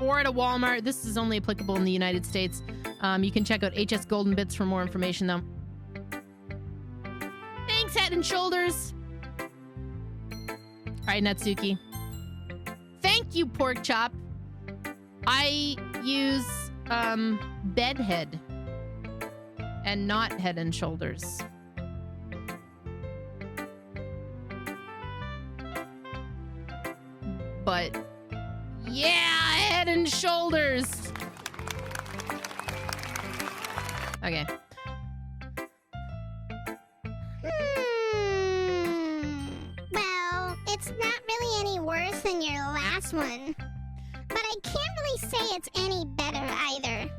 or at a Walmart. This is only applicable in the United States. You can check out HS Golden Bits for more information, though. Thanks, Head & Shoulders. All right, Natsuki. Thank you, Pork Chop. I use Bedhead and not Head & Shoulders. But yeah, Head & Shoulders. Okay. Well, it's not really any worse than your last one. But I can't really say it's any better either.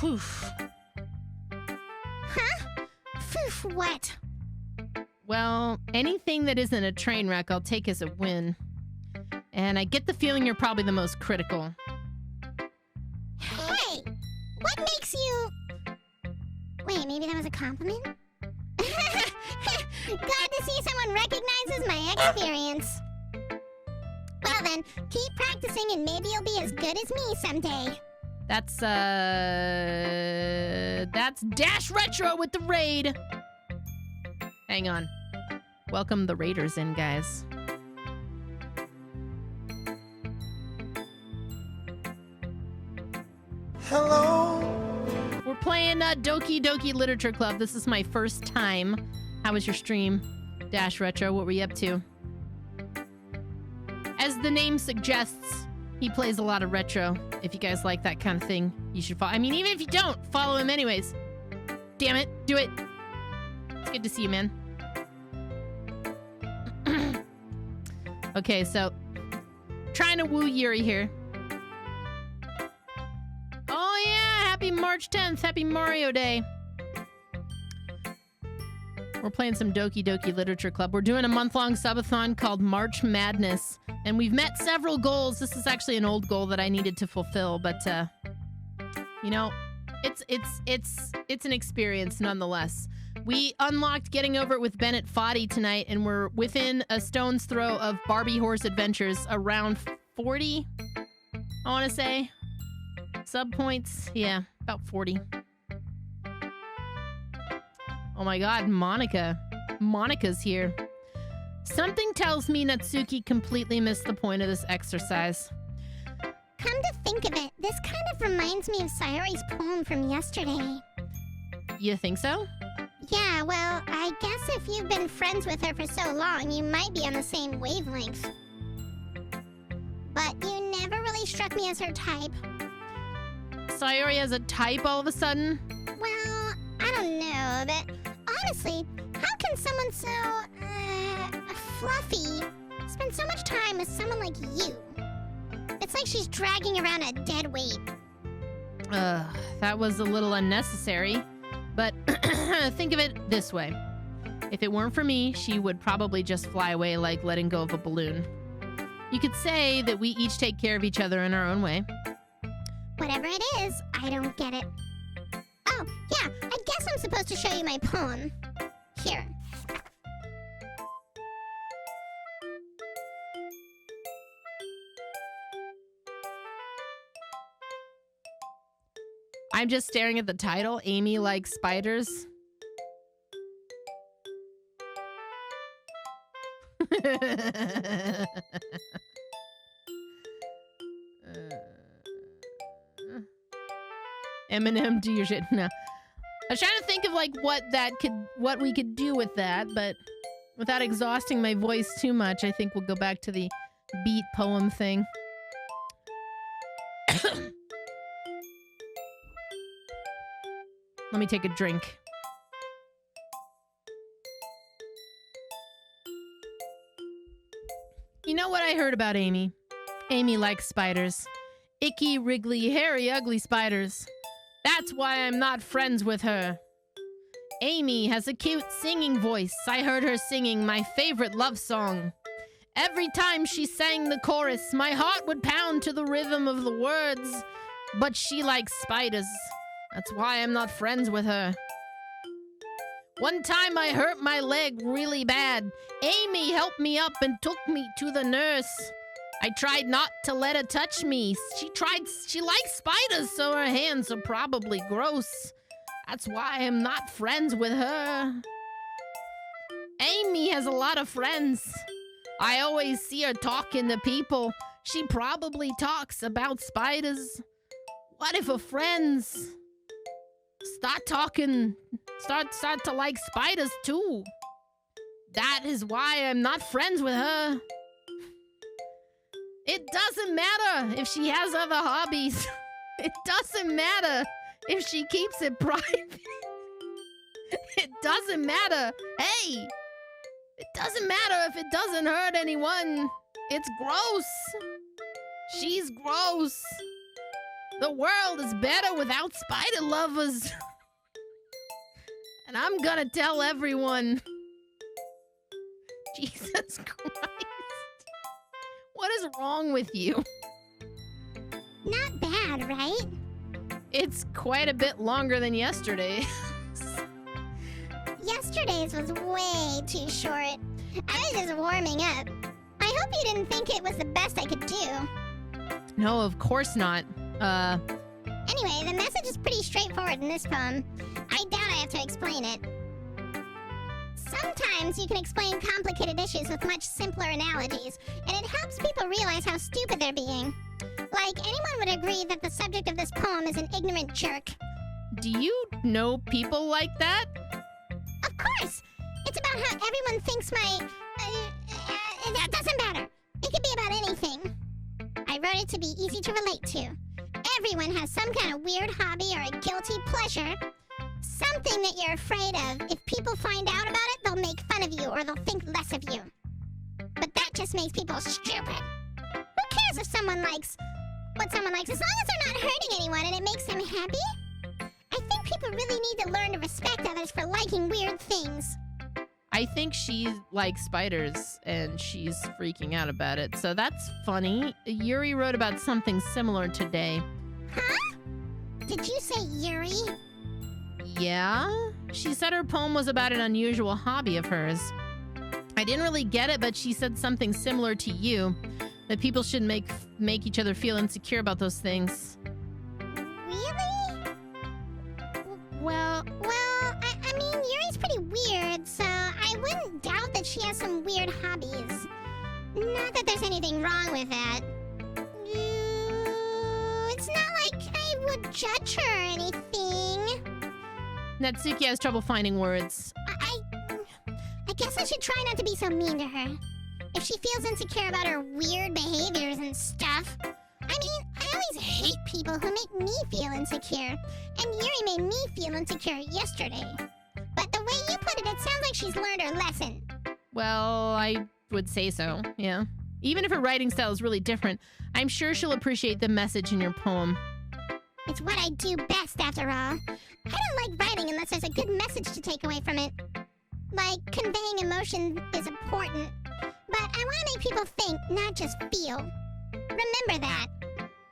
Whew. Huh? Phew, what? Well, anything that isn't a train wreck, I'll take as a win. And I get the feeling you're probably the most critical. Hey! What makes you... Wait, maybe that was a compliment? Glad to see someone recognizes my experience. Well then, keep practicing and maybe you'll be as good as me someday. That's Dash Retro with the raid. Hang on. Welcome the raiders in, guys. Hello. We're playing Doki Doki Literature Club. This is my first time. How was your stream, Dash Retro? What were you up to? As the name suggests, he plays a lot of retro. If you guys like that kind of thing, you should follow. I mean, even if you don't, follow him anyways. Damn it, do it. It's good to see you, man. Okay, so trying to woo Yuri here. Oh yeah, happy March 10th, happy Mario Day. We're playing some Doki Doki Literature Club. We're doing a month-long subathon called March Madness, and we've met several goals. This is actually an old goal that I needed to fulfill, but you know, it's an experience nonetheless. We unlocked Getting Over It with Bennett Foddy tonight, and we're within a stone's throw of Barbie Horse Adventures, around 40, I want to say. Sub points, yeah, about 40. Oh my god, Monica. Monica's here. Something tells me Natsuki completely missed the point of this exercise. Come to think of it, this kind of reminds me of Sayori's poem from yesterday. You think so? Yeah, well, I guess if you've been friends with her for so long, you might be on the same wavelength. But you never really struck me as her type. Sayori has a type all of a sudden? Well, I don't know, but honestly, how can someone so, fluffy spend so much time with someone like you? It's like she's dragging around a dead weight. That was a little unnecessary. But think of it this way. If it weren't for me, she would probably just fly away like letting go of a balloon. You could say that we each take care of each other in our own way. Whatever it is, I don't get it. Oh, yeah, I guess I'm supposed to show you my poem. Here. I'm just staring at the title, Amy Likes Spiders. Eminem, do your shit. No. I was trying to think of like what we could do with that, but without exhausting my voice too much, I think we'll go back to the beat poem thing. Let me take a drink. You know what I heard about Amy? Amy likes spiders. Icky, wriggly, hairy, ugly spiders. That's why I'm not friends with her. Amy has a cute singing voice. I heard her singing my favorite love song. Every time she sang the chorus, my heart would pound to the rhythm of the words. But she likes spiders. That's why I'm not friends with her. One time I hurt my leg really bad. Amy helped me up and took me to the nurse. I tried not to let her touch me. She likes spiders, so her hands are probably gross. That's why I'm not friends with her. Amy has a lot of friends. I always see her talking to people. She probably talks about spiders. What if her friends start to like spiders too? That is why I'm not friends with her. It doesn't matter if she has other hobbies. It doesn't matter if she keeps it private. It doesn't matter. Hey, it doesn't matter if it doesn't hurt anyone. It's gross. She's gross. The world is better without spider lovers. And I'm gonna tell everyone. Jesus Christ. What is wrong with you? Not bad, right? It's quite a bit longer than yesterday. Yesterday's was way too short. I was just warming up. I hope you didn't think it was the best I could do. No, of course not. Anyway, the message is pretty straightforward in this poem. I doubt I have to explain it. Sometimes you can explain complicated issues with much simpler analogies, and it helps people realize how stupid they're being. Like, anyone would agree that the subject of this poem is an ignorant jerk. Do you know people like that? Of course! It's about how everyone thinks that doesn't matter. It could be about anything. I wrote it to be easy to relate to. Everyone has some kind of weird hobby or a guilty pleasure. Something that you're afraid of. If people find out about it, they'll make fun of you or they'll think less of you. But that just makes people stupid. Who cares if someone likes what someone likes, as long as they're not hurting anyone and it makes them happy? I think people really need to learn to respect others for liking weird things. I think she likes spiders and she's freaking out about it. So that's funny. Yuri wrote about something similar today. Huh? Did you say Yuri? Yeah? She said her poem was about an unusual hobby of hers. I didn't really get it, but she said something similar to you. That people should make each other feel insecure about those things. Really? Well, I mean, Yuri's pretty weird, so I wouldn't doubt that she has some weird hobbies. Not that there's anything wrong with that. It's not like I would judge her or anything. Natsuki has trouble finding words. I guess I should try not to be so mean to her. If she feels insecure about her weird behaviors and stuff. I mean, I always hate people who make me feel insecure. And Yuri made me feel insecure yesterday. But the way you put it, it sounds like she's learned her lesson. Well, I would say so, yeah. Even if her writing style is really different, I'm sure she'll appreciate the message in your poem. It's what I do best, after all. I don't like writing unless there's a good message to take away from it. Like, conveying emotion is important. But I want to make people think, not just feel. Remember that.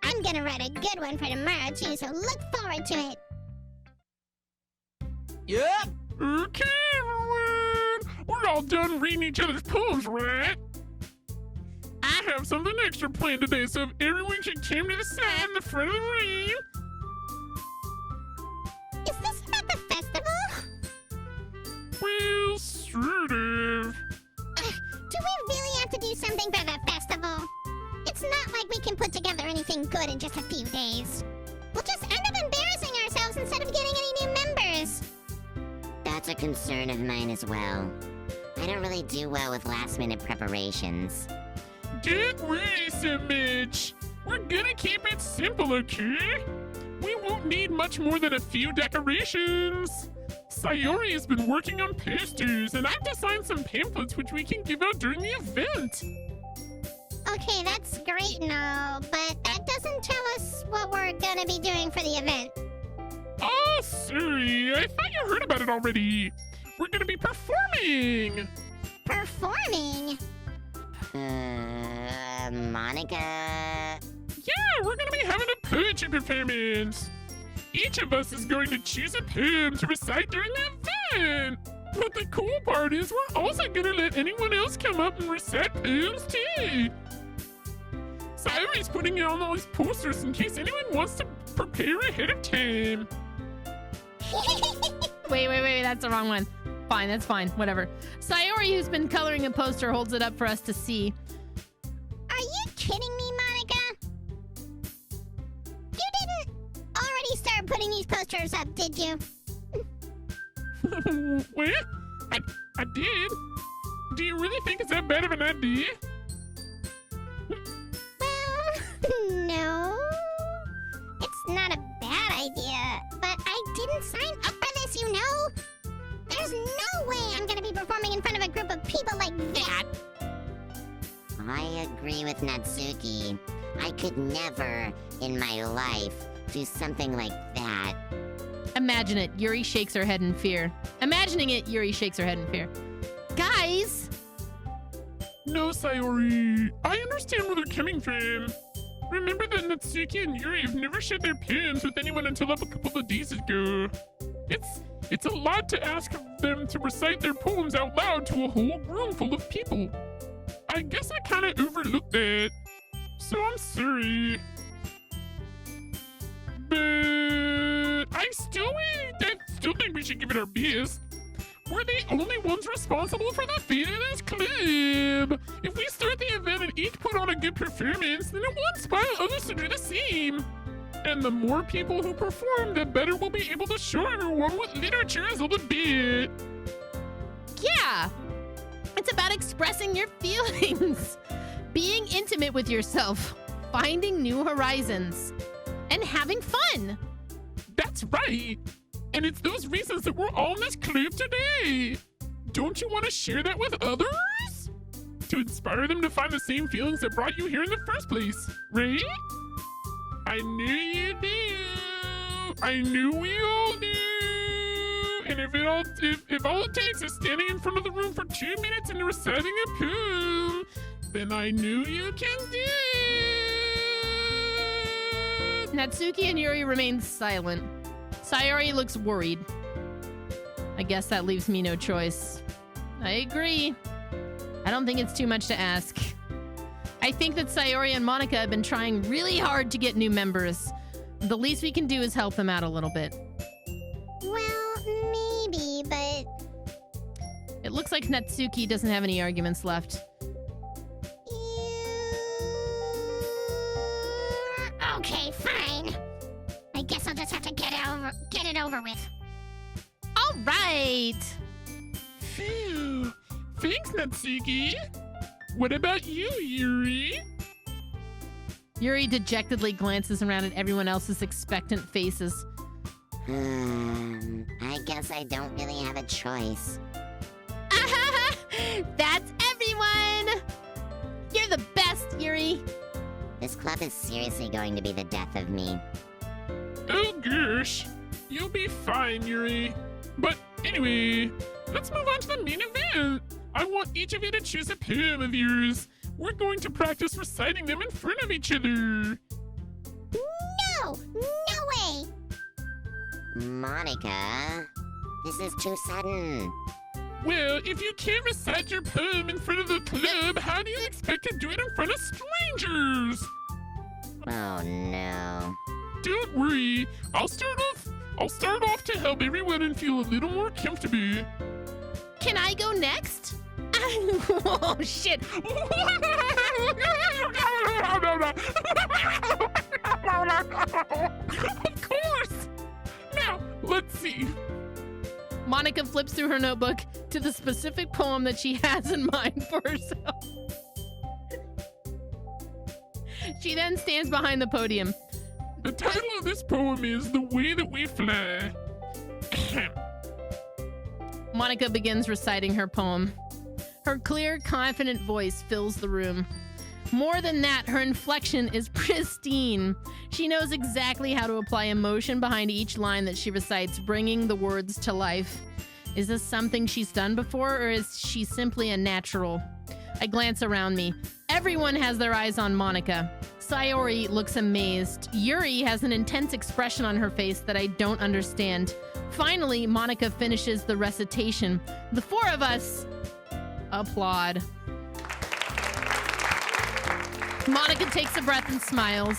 I'm gonna write a good one for tomorrow, too, so look forward to it. Yep. Okay, everyone. We're all done reading each other's poems, right? I have something extra planned today, so if everyone should come to the side in the front of the room. Is this about the festival? Well, sort of. Do we really something for the festival. It's not like we can put together anything good in just a few days. We'll just end up embarrassing ourselves instead of getting any new members. That's a concern of mine as well. I don't really do well with last-minute preparations. Don't worry so much. We're gonna keep it simple, okay? We won't need much more than a few decorations. Sayori has been working on posters, and I've designed some pamphlets which we can give out during the event. Okay, that's great and all, but that doesn't tell us what we're gonna be doing for the event. Oh, sorry. I thought you heard about it already. We're gonna be performing. Performing? Monica? Yeah, we're gonna be having a poetry performance. Each of us is going to choose a poem to recite during the event. But the cool part is we're also gonna let anyone else come up and recite poems too. Sayori's putting on all these posters in case anyone wants to prepare ahead of time. Wait, that's the wrong one. Fine, that's fine, whatever. Sayori, who's been coloring a poster, holds it up for us to see. Are you kidding me, Monica? You didn't already start putting these posters up, did you? What? I did? Do you really think it's that bad of an idea? Well, no. It's not a bad idea, but I didn't sign up for this, you know? There's no way I'm gonna be performing in front of a group of people like that. I agree with Natsuki. I could never, in my life, do something like that. Imagine it. Yuri shakes her head in fear. Imagining it, Yuri shakes her head in fear. Guys! No, Sayori. I understand where they're coming from. Remember that Natsuki and Yuri have never shared their poems with anyone until a couple of days ago. It's a lot to ask of them to recite their poems out loud to a whole room full of people. I guess I kind of overlooked that. So I'm sorry. But I still think we should give it our best. We're the only ones responsible for the fate of this club. If we start the event and each put on a good performance, then it will inspire others to do the same. And the more people who perform, the better we'll be able to show everyone what literature is all about. Yeah! It's about expressing your feelings, being intimate with yourself, finding new horizons, and having fun. That's right. And it's those reasons that we're all in this club today. Don't you want to share that with others? To inspire them to find the same feelings that brought you here in the first place, right? I knew you do. I knew we all do. And if all it takes is standing in front of the room for 2 minutes and reciting a poem, then I knew you can do it. Natsuki and Yuri remain silent. Sayori looks worried. I guess that leaves me no choice. I agree. I don't think it's too much to ask. I think that Sayori and Monica have been trying really hard to get new members. The least we can do is help them out a little bit. Well, maybe, but... It looks like Natsuki doesn't have any arguments left. Okay, fine. I guess I'll just have to get it over with. All right. Phew. Thanks, Natsuki. What about you, Yuri? Yuri dejectedly glances around at everyone else's expectant faces. I guess I don't really have a choice. That's everyone! You're the best, Yuri. This club is seriously going to be the death of me. Oh gosh. You'll be fine, Yuri. But anyway, let's move on to the main event. I want each of you to choose a poem of yours. We're going to practice reciting them in front of each other. No! No way! Monica, this is too sudden. Well, if you can't recite your poem in front of the club, how do you expect to do it in front of strangers? Oh no. Don't worry. I'll start off to help everyone and feel a little more comfortable. Can I go next? Oh, shit. Of course! Now, let's see. Monica flips through her notebook to the specific poem that she has in mind for herself. She then stands behind the podium. The title of this poem is The Way That We Fly. Monica begins reciting her poem. Her clear, confident voice fills the room. More than that, her inflection is pristine. She knows exactly how to apply emotion behind each line that she recites, bringing the words to life. Is this something she's done before, or is she simply a natural? I glance around me. Everyone has their eyes on Monica. Sayori looks amazed. Yuri has an intense expression on her face that I don't understand. Finally, Monica finishes the recitation. The four of us applaud. Monica takes a breath and smiles.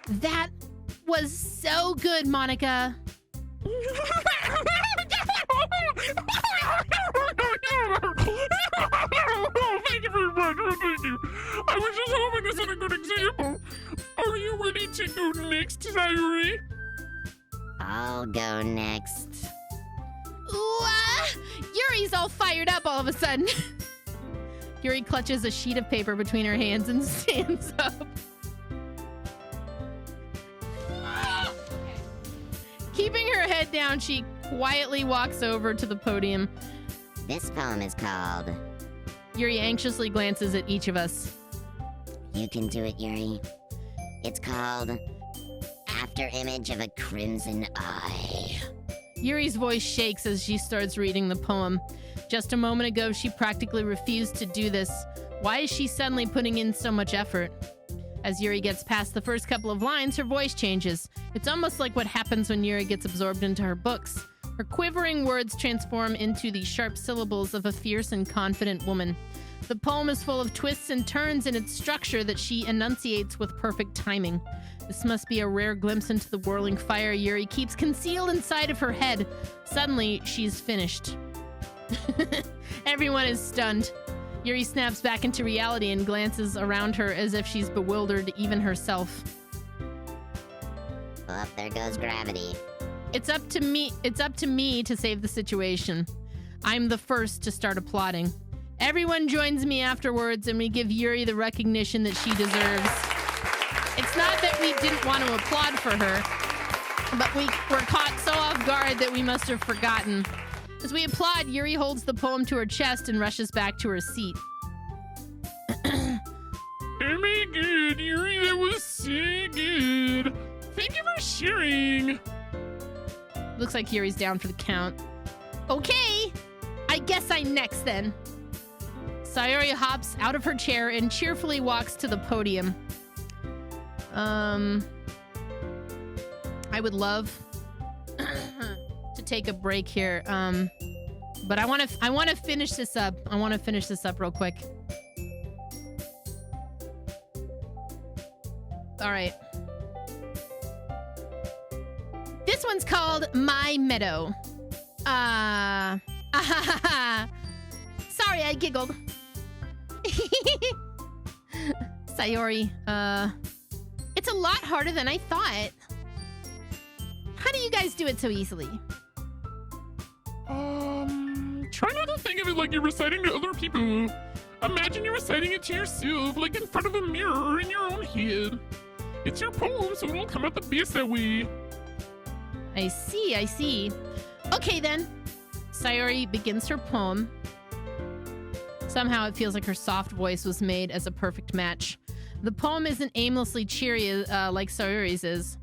That was so good, Monica. Thank you very much. Thank you. I was just hoping to set a good example. Are you ready to go next, Sayuri? I'll go next. Ooh, Yuri's all fired up all of a sudden. Yuri clutches a sheet of paper between her hands and stands up. Keeping her head down, she quietly walks over to the podium. This poem is called... Yuri anxiously glances at each of us. You can do it, Yuri. It's called After Image of a Crimson Eye. Yuri's voice shakes as she starts reading the poem. Just a moment ago, she practically refused to do this. Why is she suddenly putting in so much effort? As Yuri gets past the first couple of lines, her voice changes. It's almost like what happens when Yuri gets absorbed into her books. Her quivering words transform into the sharp syllables of a fierce and confident woman. The poem is full of twists and turns in its structure that she enunciates with perfect timing. This must be a rare glimpse into the whirling fire Yuri keeps concealed inside of her head. Suddenly, she's finished. Everyone is stunned. Yuri snaps back into reality and glances around her as if she's bewildered, even herself. Well, there goes gravity. It's up to me to save the situation. I'm the first to start applauding. Everyone joins me afterwards and we give Yuri the recognition that she deserves. It's not that we didn't want to applaud for her, but we were caught so off guard that we must have forgotten. As we applaud, Yuri holds the poem to her chest and rushes back to her seat. Oh my god, Yuri, that was so good. Thank you for sharing. Looks like Yuri's down for the count. Okay, I guess I'm next then. Sayori hops out of her chair and cheerfully walks to the podium. I would love to take a break here. But I want to finish this up. I want to finish this up real quick. All right. This one's called My Meadow. Sorry, I giggled. Sayori, it's a lot harder than I thought. How do you guys do it so easily? Try not to think of it like you're reciting to other people. Imagine you're reciting it to yourself, like in front of a mirror in your own head. It's your poem, so it'll come out the best that way. I see. Okay then. Sayori begins her poem. Somehow it feels like her soft voice was made as a perfect match. The poem isn't aimlessly cheery like Sayori's is.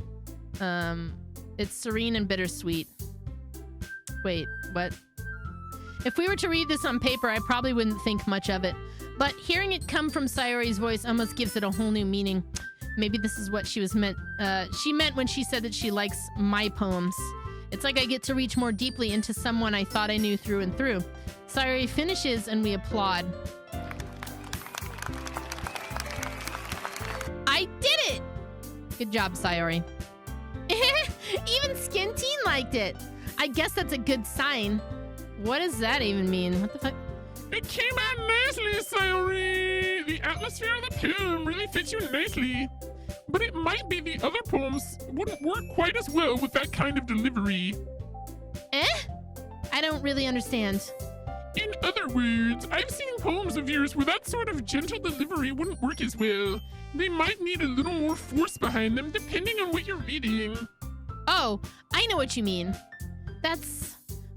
It's serene and bittersweet. Wait, what? If we were to read this on paper, I probably wouldn't think much of it. But hearing it come from Sayori's voice almost gives it a whole new meaning. Maybe this is what she meant when she said that she likes my poems. It's like I get to reach more deeply into someone I thought I knew through and through. Sayori finishes and we applaud. I did it! Good job, Sayori. Even Skin Teen liked it. I guess that's a good sign. What does that even mean? What the fuck? It came out nicely, Sayori. the atmosphere of the poem really fits you nicely. But it might be the other poems wouldn't work quite as well with that kind of delivery. Eh? I don't really understand. In other words, I've seen poems of yours where that sort of gentle delivery wouldn't work as well. They might need a little more force behind them depending on what you're reading. Oh, I know what you mean.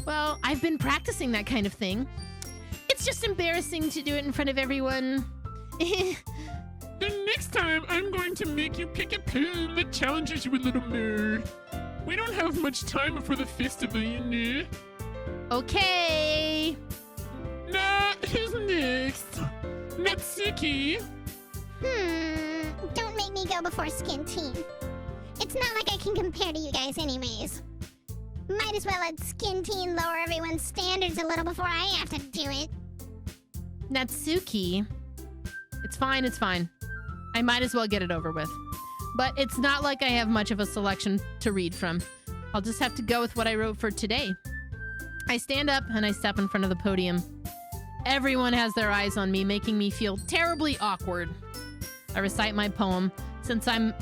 Well, I've been practicing that kind of thing. It's just embarrassing to do it in front of everyone. The next time, I'm going to make you pick a poem that challenges you a little more. We don't have much time before the festival, you know. Okay. Now, who's next? Natsuki. Don't make me go before Skin Teen. It's not like I can compare to you guys anyways. Might as well let Skin Teen lower everyone's standards a little before I have to do it. Natsuki. It's fine. I might as well get it over with. But it's not like I have much of a selection to read from. I'll just have to go with what I wrote for today. I stand up and I step in front of the podium. Everyone has their eyes on me, making me feel terribly awkward. I recite my poem. Since I'm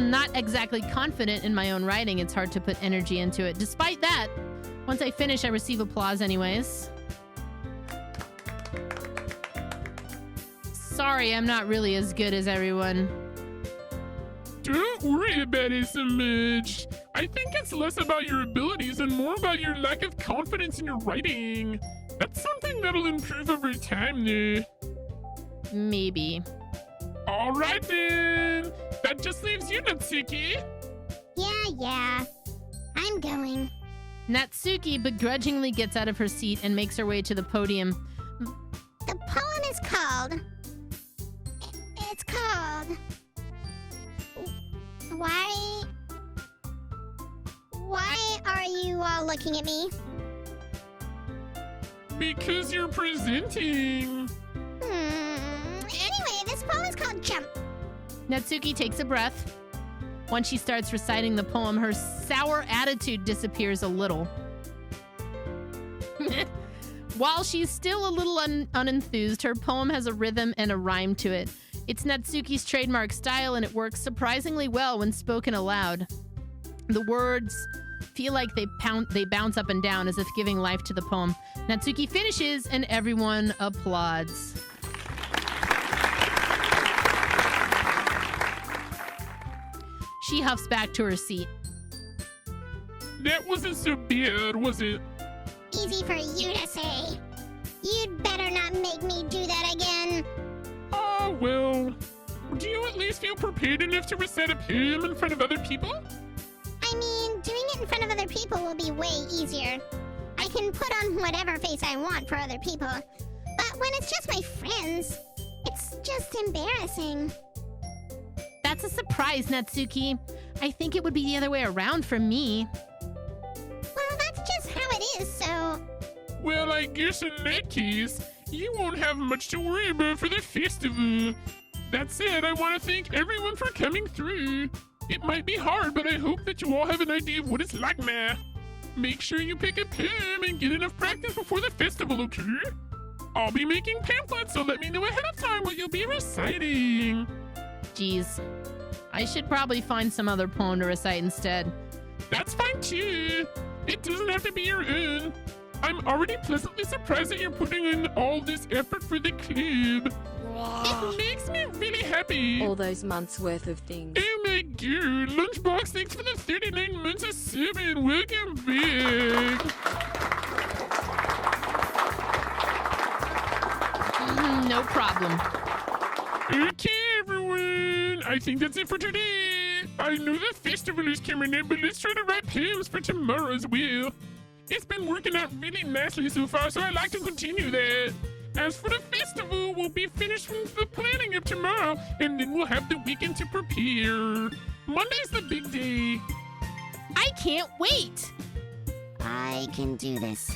not exactly confident in my own writing, it's hard to put energy into it. Despite that, once I finish, I receive applause anyways. Sorry, I'm not really as good as everyone. Don't worry about it so much. I think it's less about your abilities and more about your lack of confidence in your writing. That's something that'll improve over time, though. Maybe. All right, then. That just leaves you, Natsuki. Yeah. I'm going. Natsuki begrudgingly gets out of her seat and makes her way to the podium. The poem is called... It's called... Why are you all looking at me? Because you're presenting. Anyway, this poem is called Jump. Natsuki takes a breath. Once she starts reciting the poem, her sour attitude disappears a little. While she's still a little unenthused, her poem has a rhythm and a rhyme to it. It's Natsuki's trademark style, and it works surprisingly well when spoken aloud. The words feel like they bounce up and down as if giving life to the poem. Natsuki finishes, and everyone applauds. She huffs back to her seat. That wasn't so bad, was it? Easy for you to say. You'd better not make me do that again. Oh, well. Do you at least feel prepared enough to recite a poem in front of other people? I mean, doing it in front of other people will be way easier. I can put on whatever face I want for other people. But when it's just my friends, it's just embarrassing. That's a surprise, Natsuki. I think it would be the other way around for me. Well, that's just how it is, so... Well, I guess in that case, you won't have much to worry about for the festival. That said, I want to thank everyone for coming through. It might be hard, but I hope that you all have an idea of what it's like now. Make sure you pick a poem and get enough practice before the festival, okay? I'll be making pamphlets, so let me know ahead of time what you'll be reciting. Jeez. I should probably find some other poem to recite instead. That's fine too. It doesn't have to be your own. I'm already pleasantly surprised that you're putting in all this effort for the club. It makes me really happy. All those months worth of things. Oh my god, Lunchbox, thanks for the 39 months of subbing. Welcome back. No problem. Okay, everyone. I think that's it for today. I know the festival is coming up, but let's try to write poems for tomorrow as well. It's been working out really nicely so far, so I'd like to continue that. As for the festival, we'll be finished with the planning of tomorrow, and then we'll have the weekend to prepare. Monday's the big day. I can't wait. I can do this.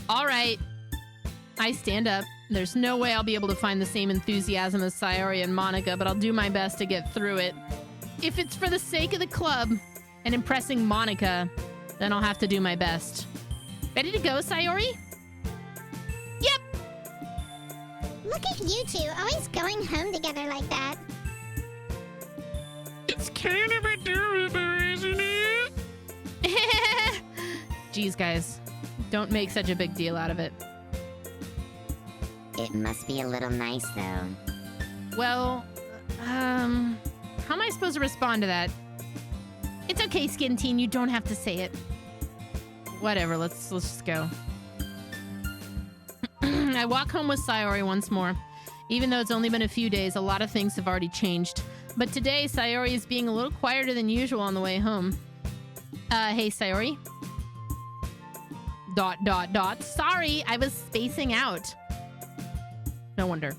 All right. I stand up. There's no way I'll be able to find the same enthusiasm as Sayori and Monica, but I'll do my best to get through it. If it's for the sake of the club and impressing Monica, then I'll have to do my best. Ready to go, Sayori? Yep. Look at you two, always going home together like that. It's kind of adorable, isn't it? Jeez, guys. Don't make such a big deal out of it. It must be a little nice, though. Well, how am I supposed to respond to that? It's okay, Skin Teen, you don't have to say it. Whatever, let's just go. I walk home with Sayori once more. Even though it's only been a few days, a lot of things have already changed. But today, Sayori is being a little quieter than usual on the way home. Hey, Sayori? ... Sorry, I was spacing out. No wonder.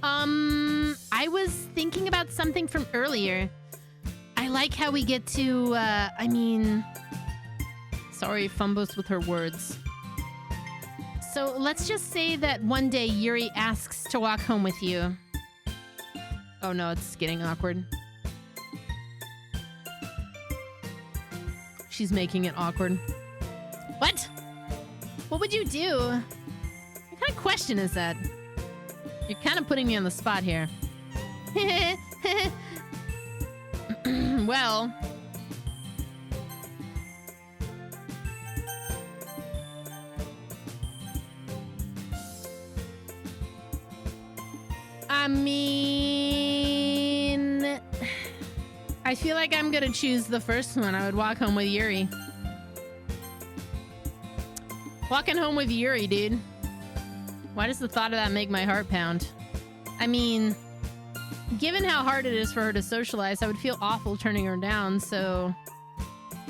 I was thinking about something from earlier. I like how we get to, Sorry, fumbles with her words. So let's just say that one day Yuri asks to walk home with you. Oh no, it's getting awkward. She's making it awkward. What? What would you do? What kind of question is that? You're kind of putting me on the spot here. Well... I feel like I'm gonna choose the first one. I would walk home with Yuri. Walking home with Yuri, dude. Why does the thought of that make my heart pound? I mean, given how hard it is for her to socialize, I would feel awful turning her down, so...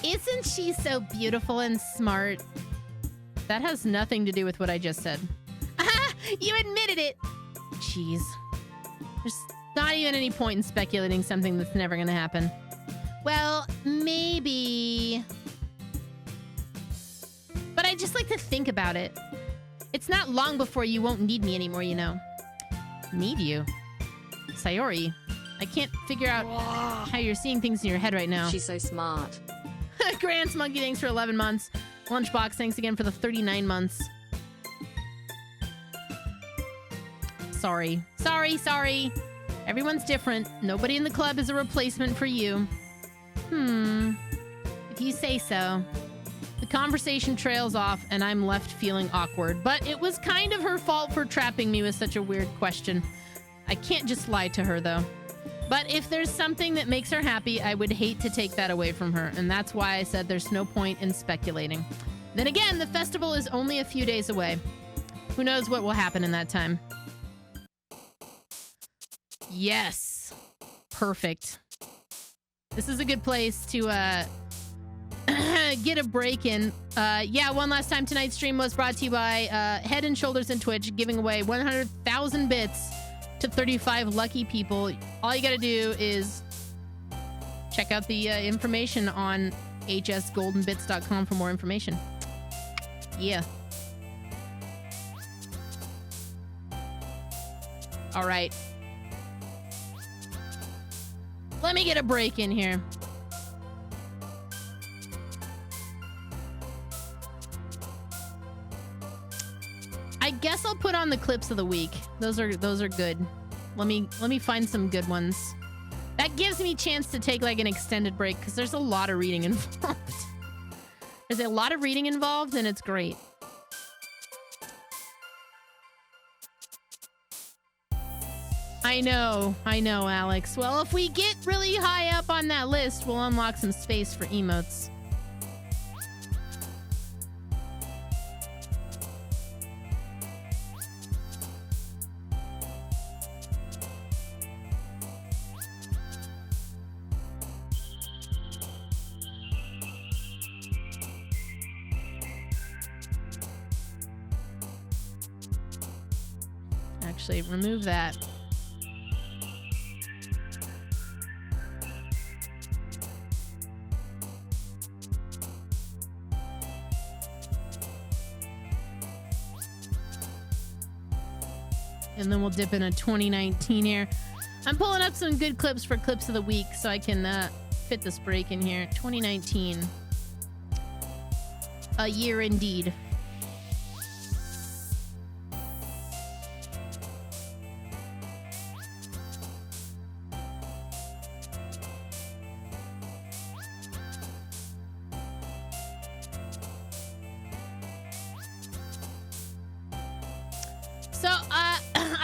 Isn't she so beautiful and smart? That has nothing to do with what I just said. Aha! You admitted it! Jeez. There's not even any point in speculating something that's never gonna happen. Well, maybe... But I just like to think about it. It's not long before you won't need me anymore, you know. Need you? Sayori, I can't figure out how you're seeing things in your head right now. She's so smart. Grants Monkey, thanks for 11 months. Lunchbox, thanks again for the 39 months. Sorry. Sorry. Everyone's different. Nobody in the club is a replacement for you. If you say so. The conversation trails off, and I'm left feeling awkward. But it was kind of her fault for trapping me with such a weird question. I can't just lie to her, though. But if there's something that makes her happy, I would hate to take that away from her. And that's why I said there's no point in speculating. Then again, the festival is only a few days away. Who knows what will happen in that time. Yes. Perfect. This is a good place to get a break in. Yeah, one last time, tonight's stream was brought to you by Head and Shoulders and Twitch, giving away 100,000 bits to 35 lucky people. All you gotta do is check out the information on hsgoldenbits.com for more information. Yeah. All right. Let me get a break in here. I guess I'll put on the clips of the week. Those are good. Let me find some good ones. That gives me a chance to take like an extended break because there's a lot of reading involved. There's a lot of reading involved and it's great. I know, Alex. Well, if we get really high up on that list, we'll unlock some space for emotes. Actually, remove that. And then we'll dip in a 2019 here. I'm pulling up some good clips for clips of the week so I can fit this break in here. 2019. A year indeed.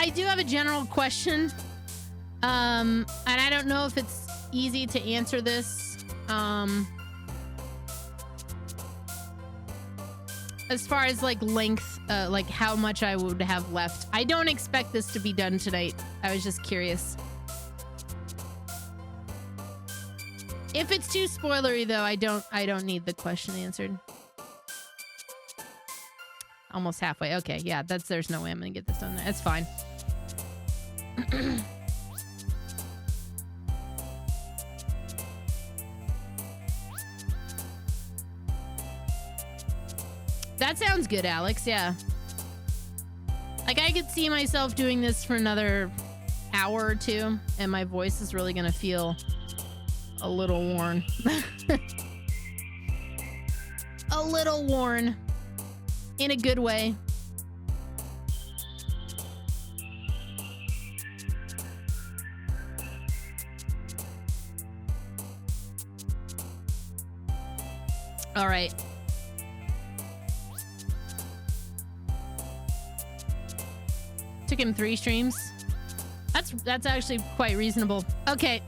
I do have a general question. And I don't know if it's easy to answer this. As far as like length, like how much I would have left. I don't expect this to be done tonight. I was just curious. If it's too spoilery though, I don't need the question answered. Almost halfway. Okay, yeah, there's no way I'm gonna get this done. That's fine. That sounds good, Alex. Yeah. Like, I could see myself doing this for another hour or two, and my voice is really gonna feel a little worn. A little worn. In a good way. All right. Took him 3 streams. That's actually quite reasonable. Okay.